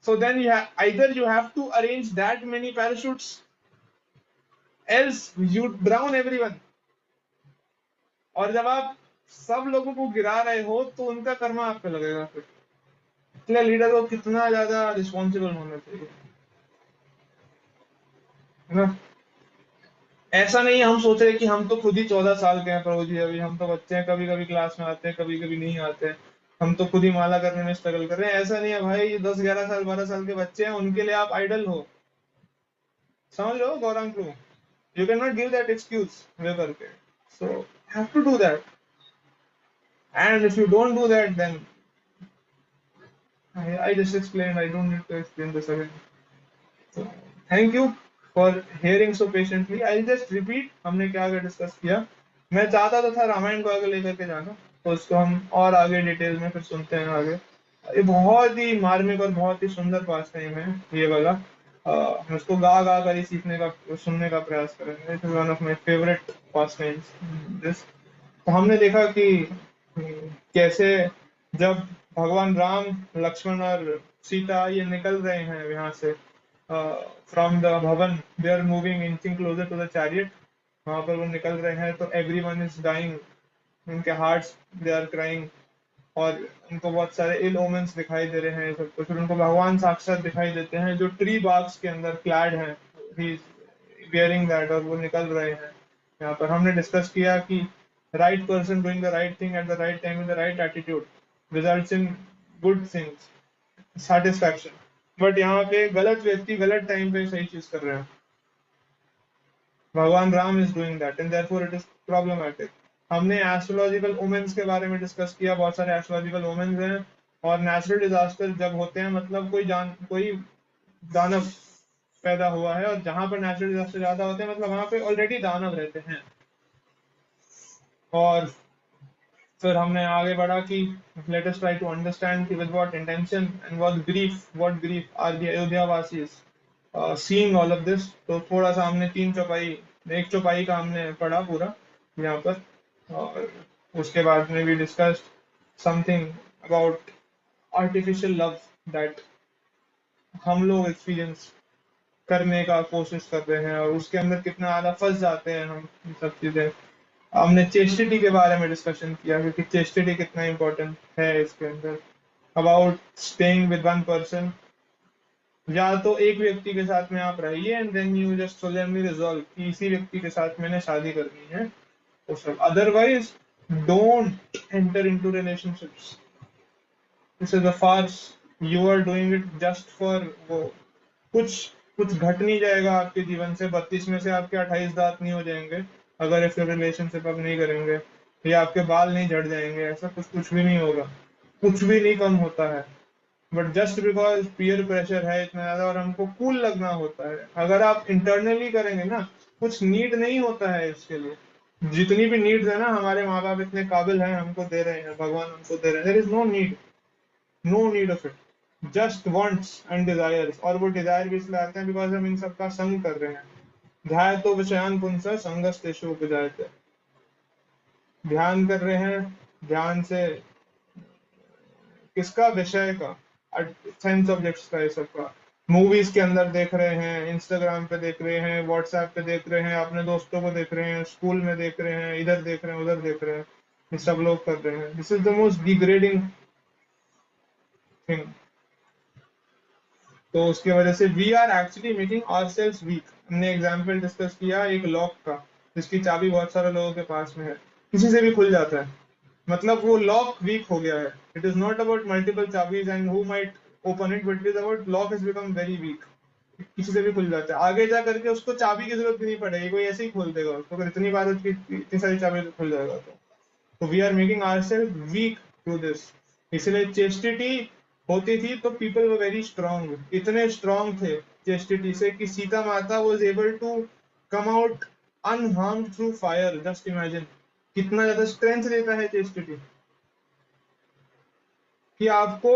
[SPEAKER 1] So then either you have to arrange that many parachutes, else you drown everyone। और जब आप सब लोगों को गिरा रहे हो तो उनका कर्मा आप पे लगेगा फिर। इसलिए लीडर को कितना ज्यादा रिस्पॉन्सिबल होना चाहिए, है ना। ऐसा नहीं है हम सोच रहे कि हम तो खुद ही 14 साल के हैं प्रभु जी, अभी हम तो बच्चे हैं, कभी कभी क्लास में आते हैं, कभी कभी नहीं आते हैं, हम तो खुद ही माला करने में स्ट्रगल कर रहे हैं। ऐसा नहीं है भाई, ये 10 11 साल 12 साल के बच्चे हैं, उनके लिए आप आइडल हो। समझ लो Gaurang too, you can not give that excuse way करके। So have to do that, and if you don't do that then I just explained, I don't need to explain this again. So, thank you for hearing so patiently. I'll just repeat हमने क्या आगे discuss किया। मैं चाहता तो था रामायण को आगे लेकर के जाना, तो उसको हम और आगे डिटेल में फिर सुनते हैं आगे। ये बहुत ही मार्मिक और बहुत ही सुंदर पास टाइम है ये वाला। हम इसको गा गा कर ही सीखने का सुनने का प्रयास करेंगे। It is one of my favourite pass times this. तो हमने देखा कि कैसे जब भगवान राम, लक्ष्मण और सीता ये निकल रहे हैं यहाँ से फ्रॉम द भवन, they are moving inching closer to the chariot. वहां पर वो निकल रहे हैं तो एवरीवन इज डाइंग, उनके हार्ट्स दे आर क्राइंग, और उनको बहुत सारे इल ओमेंस दिखाई दे रहे हैं सब कुछ। फिर उनको भगवान साक्षात दिखाई देते हैं जो ट्री बाग्स के अंदर क्लैड हैं, ही बियरिंग दैट, और वो निकल रहे हैं। यहाँ पर हमने डिस्कस किया कि right person doing the right thing at the right time with the right attitude results in good things, satisfaction। But यहाँ पे गलत व्यक्ति गलत टाइम पे सही चीज कर रहे हैं। भगवान Ram is doing that and therefore it is problematic. हमने एस्ट्रोलॉजिकल ओमेन्स के बारे में डिस्कस किया, बहुत सारे एस्ट्रोलॉजिकल ओमेन्स हैं। और नेचुरल डिजास्टर जब होते हैं मतलब कोई दानव पैदा हुआ है, और जहां पर नेचुरल डिजास्टर ज्यादा होते हैं मतलब वहां पे ऑलरेडी दानव रहते हैं। और फिर हमने आगे बढ़ा कि let us try to understand कि with what intention and what grief are the Ayodhya वासीज सीइंग ऑल ऑफ दिस। तो थोड़ा सा हमने एक चौपाई का हमने पढ़ा पूरा यहाँ पर। और उसके बाद में भी discussed something about artificial love that हम लोग एक्सपीरियंस करने का कोशिश कर रहे हैं, और उसके अंदर कितना ज्यादा फंस जाते हैं हम, ये सब चीजें। हमने चेस्टिटी के बारे में डिस्कशन किया क्योंकि चेस्टिटी कितना इंपॉर्टेंट है इसके अंदर, about staying with one person. या तो एक व्यक्ति के साथ में आप रहिए and then you just solemnly resolve कि इसी व्यक्ति के साथ मैंने शादी करनी है, तो सब। Otherwise don't enter into relationships, this is a farce. You are doing it just for वो, कुछ कुछ घट नहीं जाएगा आपके जीवन से, 32 में से आपके 28 दांत नहीं हो जाएंगे अगर इफ रिलेशनशिप आप नहीं करेंगे, या आपके बाल नहीं झड़ जाएंगे, ऐसा कुछ भी नहीं होगा, कुछ भी नहीं कम होता है। But just because peer pressure है इतना ज्यादा और हमको कूल लगना होता है, अगर आप इंटरनली करेंगे ना, कुछ नीड नहीं होता है इसके लिए। जितनी भी नीड्स है ना, हमारे माँ बाप इतने काबिल हैं, हमको दे रहे हैं, भगवान हमको दे रहे हैं, there is no need of it, just wants and desires. और वो डिजायर भी इसलिए आते हैं बिकॉज हम इन सब का संग कर रहे हैं। ध्यान तो विषयान पुंस संगस्तेषु उपजायते, ध्यान कर रहे हैं ध्यान से किसका, विषय का, सेंस ऑब्जेक्ट्स का, ये सब का। मूवीज के अंदर देख रहे हैं, इंस्टाग्राम पे देख रहे हैं, व्हाट्सएप पे देख रहे हैं, अपने दोस्तों को देख रहे हैं, स्कूल में देख रहे हैं, इधर देख रहे हैं, उधर देख रहे हैं, ये सब लोग कर रहे हैं। This is the most degrading thing. तो उसकी वजह से we are actually making ourselves weak. हमने एग्जांपल डिस्कस किया एक लॉक का, जिसकी चाबी बहुत सारे लोगों के पास में है, किसी से भी खुल जाता है, मतलब वो लॉक वीक हो गया है। It is not about multiple चाबीज and who might open it, but it is about lock is become very weak, किसी से भी खुल जाता है। आगे जा करके उसको चाबी की जरूरत भी नहीं पड़ेगी, कोई ऐसे ही खोल देगा उसको, अगर इतनी बार उसकी इतनी सारी चाबी खुल जाएगा तो। तो we are making ourself weak to this. इसलिए चेस्टिटी होती थी तो पीपल वर वेरी स्ट्रांग, इतने स्ट्रांग थे चेस्टिटी से कि Sita Mata was able to come out unharmed through fire. Just imagine कितना ज्यादा स्ट्रेंथ देता है चेस्टिटी, कि आपको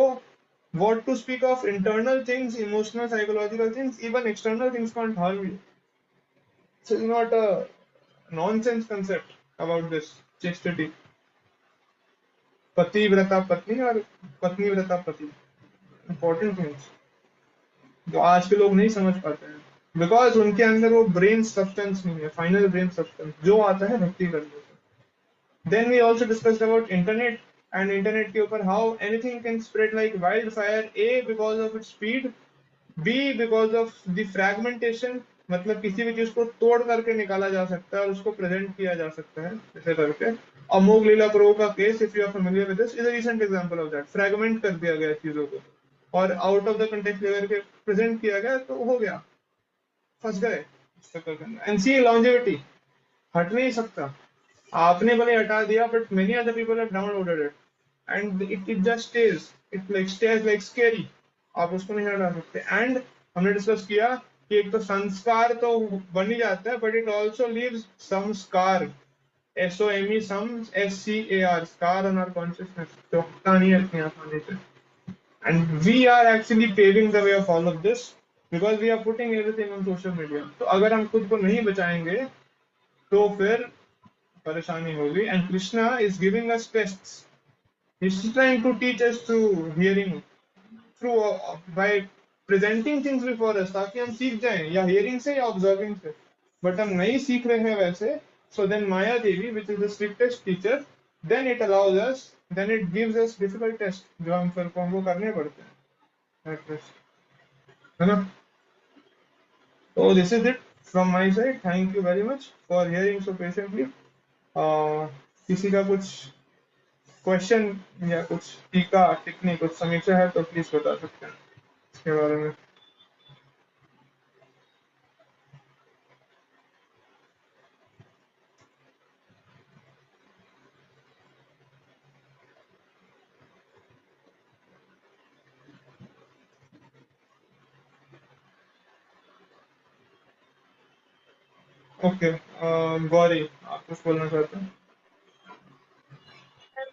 [SPEAKER 1] what to speak of internal things, emotional, psychological things, even external things can't harm you. So it's not a nonsense concept about this chastity. पति व्रता पत्नी और पत्नी व्रता पति, इंपॉर्टेंट थिंग्स जो आज के लोग नहीं समझ पाते हैं, बिकॉज उनके अंदर वो ब्रेन सब्सटेंस नहीं है, फाइनल ब्रेन सब्सटेंस जो आता है भक्ति करने से। Then we also discussed about internet and internet के ऊपर how anything can spread like wildfire, A because of its speed, B because of the fragmentation, मतलब किसी भी चीज को तोड़ करके निकाला जा सकता है और उसको प्रेजेंट किया जा सकता है ऐसे करके। अमोघ लीला प्रो का case, if you are familiar with this, is a recent example of that. Fragment कर दिया गया चीजों को और आउट ऑफ द कंटेक्स्ट लेकर के प्रेजेंट किया गया तो हो गया, फंस गए। एंड सी लॉन्जेविटी, हट नहीं सकता। आपने भले हटा दिया but many other people have downloaded it and it just stage, it like stage like scary. आप उसको नहीं हटा सकते। एंड हमने डिस्कस किया कि एक तो संस्कार तो बन ही जाता है but it also leaves some scar, SOME, some SCAR, scar on our consciousness, जो हटता नहीं है इतनी आसानी से। And we are actually paving the way of all of this because we are putting everything on social media. तो अगर हम खुद को नहीं बचाएंगे तो फिर परेशानी होगी। And Krishna is giving us tests, he is trying to teach us through hearing, through by presenting things before us, ताकि हम सीख जाएं या हियरिंग से या ऑब्जर्विंग से। बट हम नहीं सीख रहे हैं वैसे। So then Maya Devi which is the strictest teacher, then it allows us, then it gives us difficult test जो हम फिर हमको करने पड़ते हैं, है ना। तो this is it from my side, thank you very much for hearing so patiently. किसी का कुछ क्वेश्चन या कुछ टीका टिप्पणी कुछ समीक्षा है तो प्लीज बता सकते हैं इसके बारे में। ओके, गौरी आप कुछ बोलना चाहते हैं?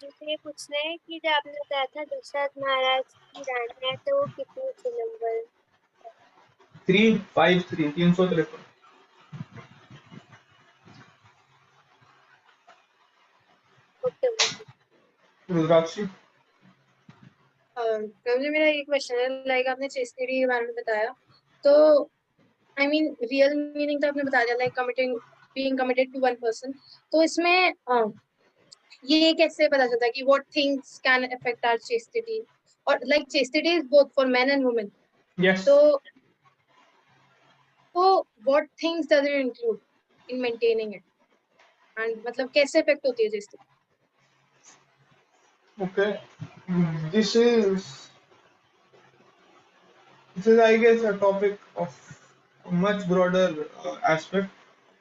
[SPEAKER 3] मुझे ये पूछना है कि जब आपने बताया था दशरथ महाराज की रानी है तो वो कितनी थी नंबर?
[SPEAKER 1] 353, 353।
[SPEAKER 3] ओके।
[SPEAKER 1] रुद्राक्षी।
[SPEAKER 3] मुझे मेरा एक क्वेश्चन है, लाइक आपने चेस्टिटी के बारे में बताया तो आई मीन रियल मीनिंग तो आपने बता दिया, like committing, being committed to one person. तो इसमें ये कैसे पता चलता है कि what things can affect our chastity, और like chastity is both for men and women,
[SPEAKER 1] yes.
[SPEAKER 3] तो what things does it include in maintaining it, and मतलब कैसे इफेक्ट होती है chastity?
[SPEAKER 1] Okay, this is I guess a topic of much broader aspect.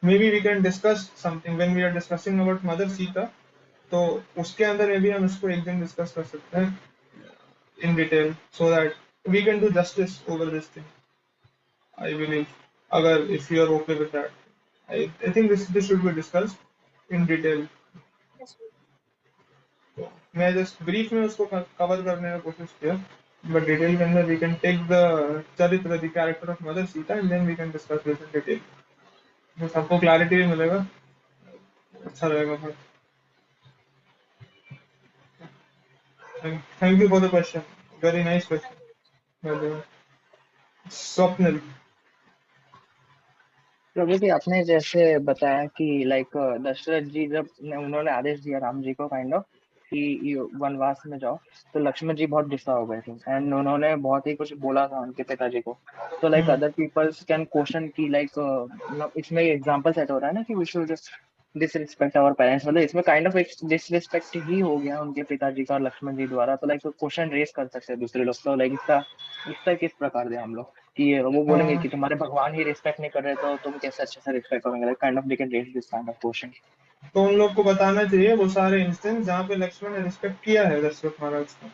[SPEAKER 1] Maybe we can discuss something when we are discussing about Mother Sita, तो उसके अंदर में भी हम इसको एक दिन डिस्कस कर सकते हैं in detail so that we can do justice over this thing, I believe, अगर if you are okay with that. I think this should be discussed in detail. तो मैं जस्ट ब्रीफ में उसको कवर करने की कोशिश किया, बट डिटेल के अंदर वी कैन टेक द चरित्र, the character of mother Sita and then we can discuss this in detail, तो सबको क्लैरिटी भी मिलेगा, अच्छा रहेगा फिर। Thank you for the question, very nice question. Swapnil.
[SPEAKER 4] Prabhu ji, आपने जैसे बताया कि लाइक दशरथ जी जब उन्होंने आदेश दिया राम जी को काइंड ऑफ कि वनवास में जाओ, तो लक्ष्मण जी बहुत गुस्सा हो गए थे एंड उन्होंने बहुत ही कुछ बोला था उनके पिताजी को। तो like other peoples can question की लाइक इसमें एग्जांपल सेट हो रहा है ना कि we should disrespect our parents, मतलब इसमें काइंड ऑफ एक डिसरिस्पेक्ट ही हो गया उनके पिताजी का और लक्ष्मण जी द्वारा। तो लाइक क्वेश्चन रेज कर सकते हैं दूसरे लोग, तो लाइक इसका किस प्रकार दे हम लोग कि वो बोलेंगे कि तुम्हारे भगवान ही रिस्पेक्ट नहीं कर रहे तो तुम कैसे अच्छे से रिस्पेक्ट करोगे, like kind of they can raise this kind of question.
[SPEAKER 1] तो उन लोग को बताना चाहिए वो सारे इंस्टेंस जहाँ पे लक्ष्मण ने रिस्पेक्ट किया है दशरथ महाराज का।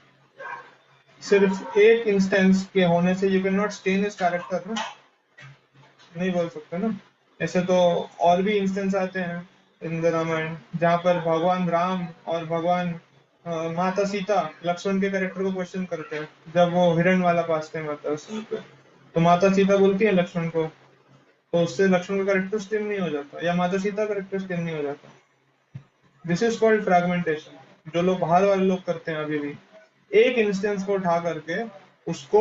[SPEAKER 1] सिर्फ एक इंस्टेंस के होने से you can not stain his character ना, नहीं बोल सकते ना। ऐसे तो और भी इंस्टेंस आते हैं इन द रामायण जहाँ पर भगवान राम और भगवान माता सीता लक्ष्मण के कैरेक्टर को क्वेश्चन करते हैं जब वो हिरण वाला पासते हैं माता सीता, तो माता सीता बोलती है लक्ष्मण को, तो उससे लक्ष्मण का कैरेक्टर स्टेन नहीं हो जाता या माता सीता का कैरेक्टर स्टेन नहीं हो जाता। दिस इज कॉल्ड फ्रैगमेंटेशन, जो लोग बाहर वाले लोग करते हैं अभी भी। एक इंस्टेंस को उठा करके उसको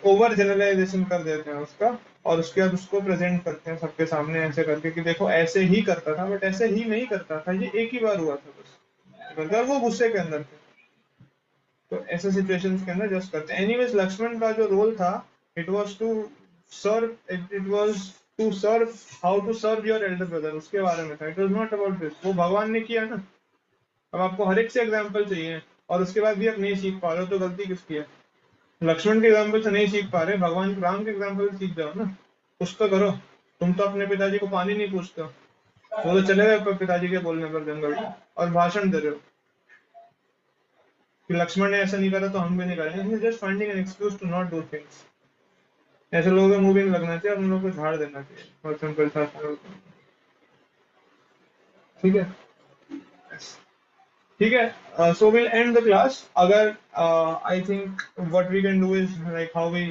[SPEAKER 1] ओवर जनरलाइजेशन कर देते हैं उसका, और उसके बाद उसको प्रेजेंट करते हैं सबके सामने ऐसे करके कि देखो ऐसे ही करता था, बट ऐसे ही नहीं करता था, ये एक ही बार हुआ था बस, अगर वो गुस्से के अंदर थे। तो ऐसे सिचुएशंस के अंदर जस्ट करते हैं। एनीवेज लक्ष्मण का जो रोल था, it was to serve, it was to serve, how to serve your elder brother, उसके बारे में था। It was not about this. वो भगवान ने किया ना। अब आपको हर एक से एग्जाम्पल चाहिए और उसके बाद भी आप नहीं सीख पा रहे हो, तो गलती किसकी है? लक्ष्मण के एग्जाम्पल से नहीं सीख पा रहे, भगवान राम के एग्जाम्पल से सीख जाओ ना, कुछ तो करो। तुम तो अपने पिताजी को पानी नहीं पूछते हो, वो तो चले गए पिताजी के बोलने पर जंगल में और भाषण दे रहे हो कि लक्ष्मण ने ऐसा नहीं करा तो हम भी नहीं करेंगे। Just finding an excuse to not do things. ऐसे लोगों का मुंह भी नहीं लगना चाहिए और उन लोगों को झाड़ देना चाहिए, बहुत सिंपल सा। ठीक है, ठीक है। So will end the class. अगर I think what we can do is like how we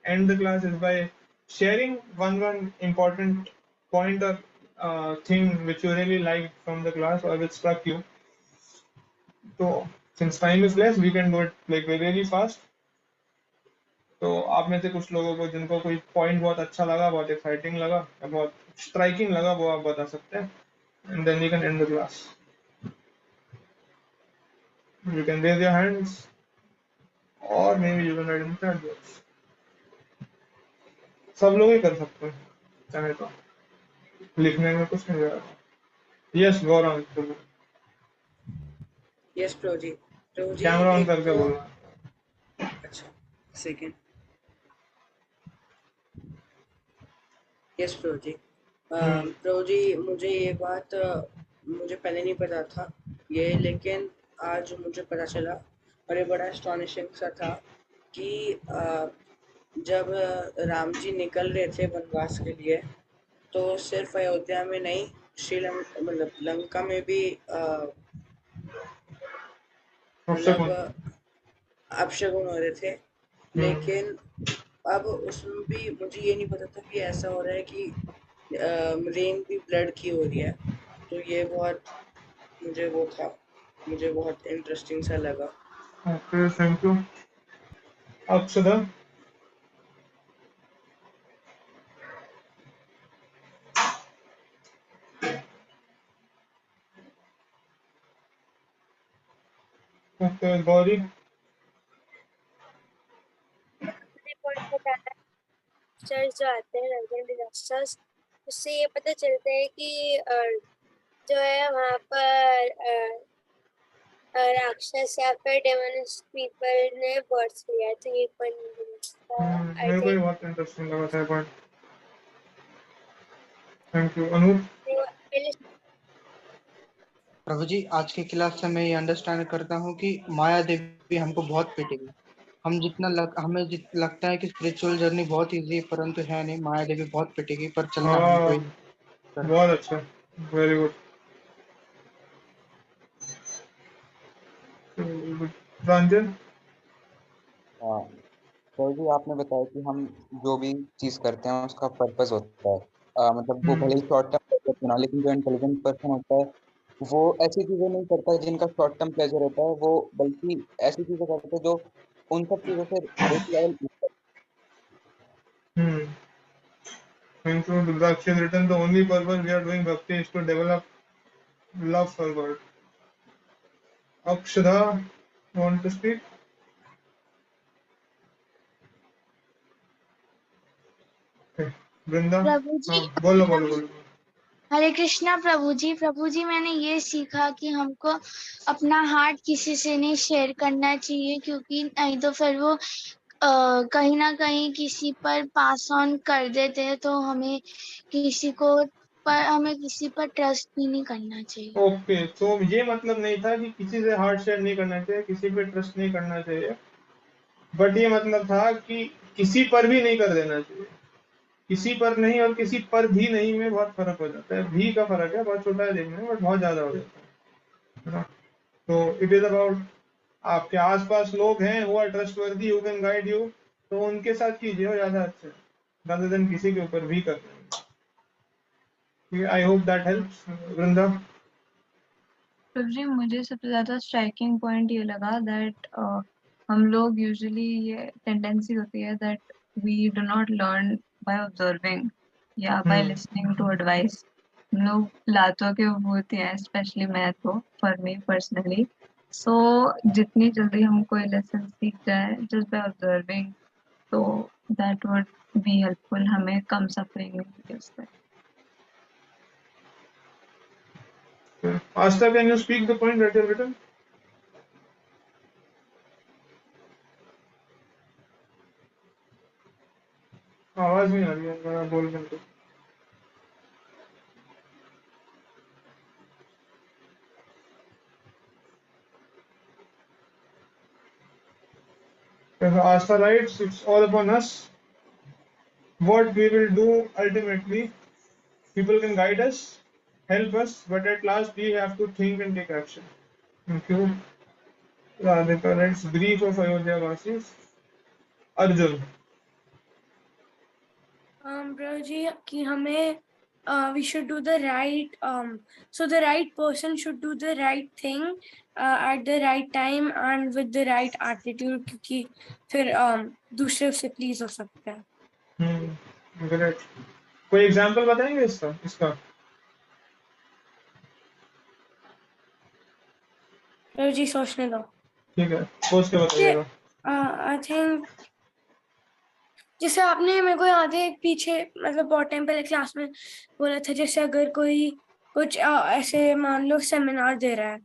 [SPEAKER 1] end the class is by sharing one important point or thing which you really liked from the class or which struck you. So since time is less, we can do it like really fast. तो आप में से कुछ लोगों को जिनको कोई point बहुत अच्छा लगा, बहुत एक्साइटिंग लगा या बहुत स्ट्राइकिंग लगा, वो आप बता सकते हैं, and then we can and the class. You can raise your hands और may be you can write in chat box. सब लोग ही कर सकते हैं चाहे तो, लिखने में कुछ नहीं जाएगा। Yes Gaurav,
[SPEAKER 5] yes Prabhu ji. Prabhu ji
[SPEAKER 1] camera on
[SPEAKER 5] एक
[SPEAKER 1] करके
[SPEAKER 5] तो
[SPEAKER 1] बोलना।
[SPEAKER 5] अच्छा सेकंड। यस प्रभु जी। प्रभु जी मुझे ये बात मुझे पहले नहीं पता था ये, लेकिन आज मुझे पता चला और ये बड़ा एस्टॉनिशिंग सा था कि जब राम जी निकल रहे थे वनवास के लिए, तो सिर्फ अयोध्या में नहीं, श्रीलंका मतलब लंका में भी मतलब अपशगुन हो रहे थे। लेकिन अब उसमें भी मुझे ये नहीं पता था कि ऐसा हो रहा है कि रेन भी ब्लड की हो रही है। तो ये बहुत मुझे बहुत इंटरेस्टिंग सा लगा।
[SPEAKER 1] Okay, thank you. Akshada, okay Gauri,
[SPEAKER 3] point बताना, चर्च जो आते हैं नॉर्दर्न डिजास्टर्स, उससे ये पता चलता है कि जो है वहाँ पर राक्षस या फिर डेमोनिस्ट पीपल ने बर्थ लिया है, तो ये पॉइंट आई
[SPEAKER 1] मेरे को ये
[SPEAKER 3] थिंक।
[SPEAKER 1] बहुत इंटरेस्टिंग लगा था point. Thank you. Anoop,
[SPEAKER 6] Prabhu ji आज की क्लास से मैं ये अंडरस्टैंड करता हूँ कि माया देवी हमको बहुत पिटेगी। हम हमें लगता है कि स्पिरिचुअल जर्नी बहुत इजी है, परंतु है नहीं, माया देवी बहुत पिटेगी, पर चलना हमको ही करना।
[SPEAKER 1] बहुत अच्छा, वेरी गुड। रंजन,
[SPEAKER 7] हाँ सर जी, आपने बताया कि हम जो भी चीज करते हैं उसका पर्पस होता है। मतलब वो भले ही शॉर्ट टर्म पर्पस बना, लेकिन जो इंटेलिजेंट पर्सन होता है वो ऐसी चीजें नहीं करता जिनका शॉर्ट टर्म प्लेजर होता है, वो बल्कि ऐसी चीजें करता है जो उन सब चीजों से एक लेवल ऊपर।
[SPEAKER 1] thank you. Rudraksh has written the only purpose we are doing bhakti is to develop love for God. Akshada, want to speak? Okay. Brinda,
[SPEAKER 2] प्रभु जी,
[SPEAKER 1] हाँ बोलो बोलो बोलो।
[SPEAKER 2] हरे कृष्णा प्रभु जी मैंने ये सीखा कि हमको अपना हार्ट किसी से नहीं शेयर करना चाहिए, क्योंकि नहीं तो फिर वो कहीं ना कहीं किसी पर पास ऑन कर देते हैं, तो हमें किसी को पर हमें किसी पर ट्रस्ट भी नहीं करना चाहिए।
[SPEAKER 1] ओके, तो ये मतलब नहीं था कि किसी से हार्ट शेयर नहीं करना चाहिए, किसी पे ट्रस्ट नहीं करना चाहिए, बट ये मतलब था कि किसी पर भी नहीं कर देना चाहिए। किसी पर नहीं और किसी पर भी नहीं में बहुत फर्क हो जाता है। भी का फर्क है, बहुत छोटा है देखने में, बट बहुत ज्यादा हो जाता है ना। तो इट इज अबाउट आपके आसपास लोग हैं who are trustworthy, who can guide you, तो उनके साथ कीजिए वो ज्यादा अच्छा है rather than किसी के ऊपर भी करना। I hope that helps. Vrinda.
[SPEAKER 8] Ji मुझे सबसे ज्यादा स्ट्राइकिंग पॉइंट ये लगा दैट हम लोग यूजुअली ये टेंडेंसी होती है that we do not learn by observing या बाय लिसनिंग टू एडवाइस। हम लोग लातों के वो होते हैं, स्पेशली मैं तो फॉर मी पर्सनली। सो जितनी जल्दी हम कोई लेसन सीख जाए जस्ट बाय ऑब्जर्विंग, तो दैट वुड बी हेल्पफुल, हमें कम सफरिंग मिलेगी उससे।
[SPEAKER 1] Asta, can you speak the point that you have written? आवाज नहीं आ रही है, मैं बोल रहा हूँ। Asta writes, it's all upon us. What we will do ultimately, people can guide us, help us, but at last we have to think and take action. Thank you. Radhika writes, brief of Ayodhya Vasis. Arjun.
[SPEAKER 3] Bro ji, कि हमें we should do the right so the right person should do the right thing at the right time and with the right attitude, क्योंकि फिर दूसरे उससे please हो सकते हैं।
[SPEAKER 1] Great. कोई एग्जांपल बताएंगे इसका?
[SPEAKER 3] बरो जी सोचने दो।
[SPEAKER 1] ठीक है, सोच के बताइएगा।
[SPEAKER 3] आई थिंक जैसे आपने मेरे को याद है पीछे मतलब बहुत टाइम पहले क्लास में बोला था, जैसे अगर कोई कुछ ऐसे मान लो सेमिनार दे रहा है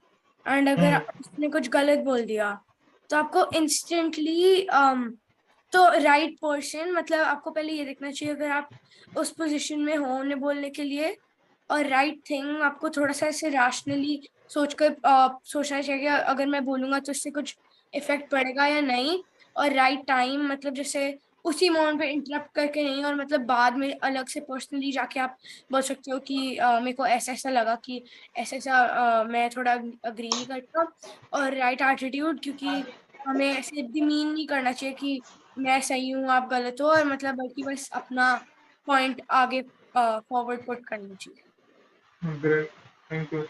[SPEAKER 3] एंड अगर उसने कुछ गलत बोल दिया तो आपको इंस्टेंटली तो राइट पर्सन, मतलब आपको पहले ये देखना चाहिए अगर आप उस पोजीशन में हो उन्हें बोलने के लिए, और राइट थिंग आपको थोड़ा सा ऐसे रैशनली सोचकर सोचना चाहिए कि अगर मैं बोलूंगा तो इससे कुछ इफेक्ट पड़ेगा या नहीं। और राइट टाइम मतलब जैसे उसी मोमेंट पे इंटरप्ट करके नहीं, और मतलब बाद में अलग से पर्सनली जाके आप बोल सकते हो कि मेरे को ऐसा ऐसा लगा कि ऐसा ऐसा मैं थोड़ा अग्री नहीं करता। और राइट एटीट्यूड, क्योंकि हमें ऐसे डिमीन नहीं करना चाहिए कि मैं सही हूँ आप गलत हो, और मतलब बल्कि बस अपना पॉइंट आगे फॉरवर्ड पुट करना चाहिए।
[SPEAKER 1] Great, thank you.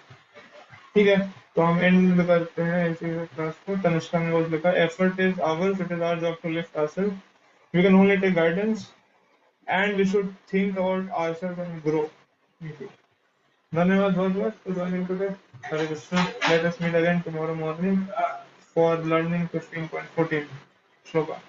[SPEAKER 1] ठीक है, तो हम एंड करते हैं इसी क्लास को। तनिष्का ने बहुत लिखा, effort is ours, it is our job to lift ourself, we can only take guidance and we should think about ourself and grow. Thank you, धन्यवाद बहुत बहुत for joining today. Hare Krishna. Let us meet again tomorrow morning for learning 15.14 shloka.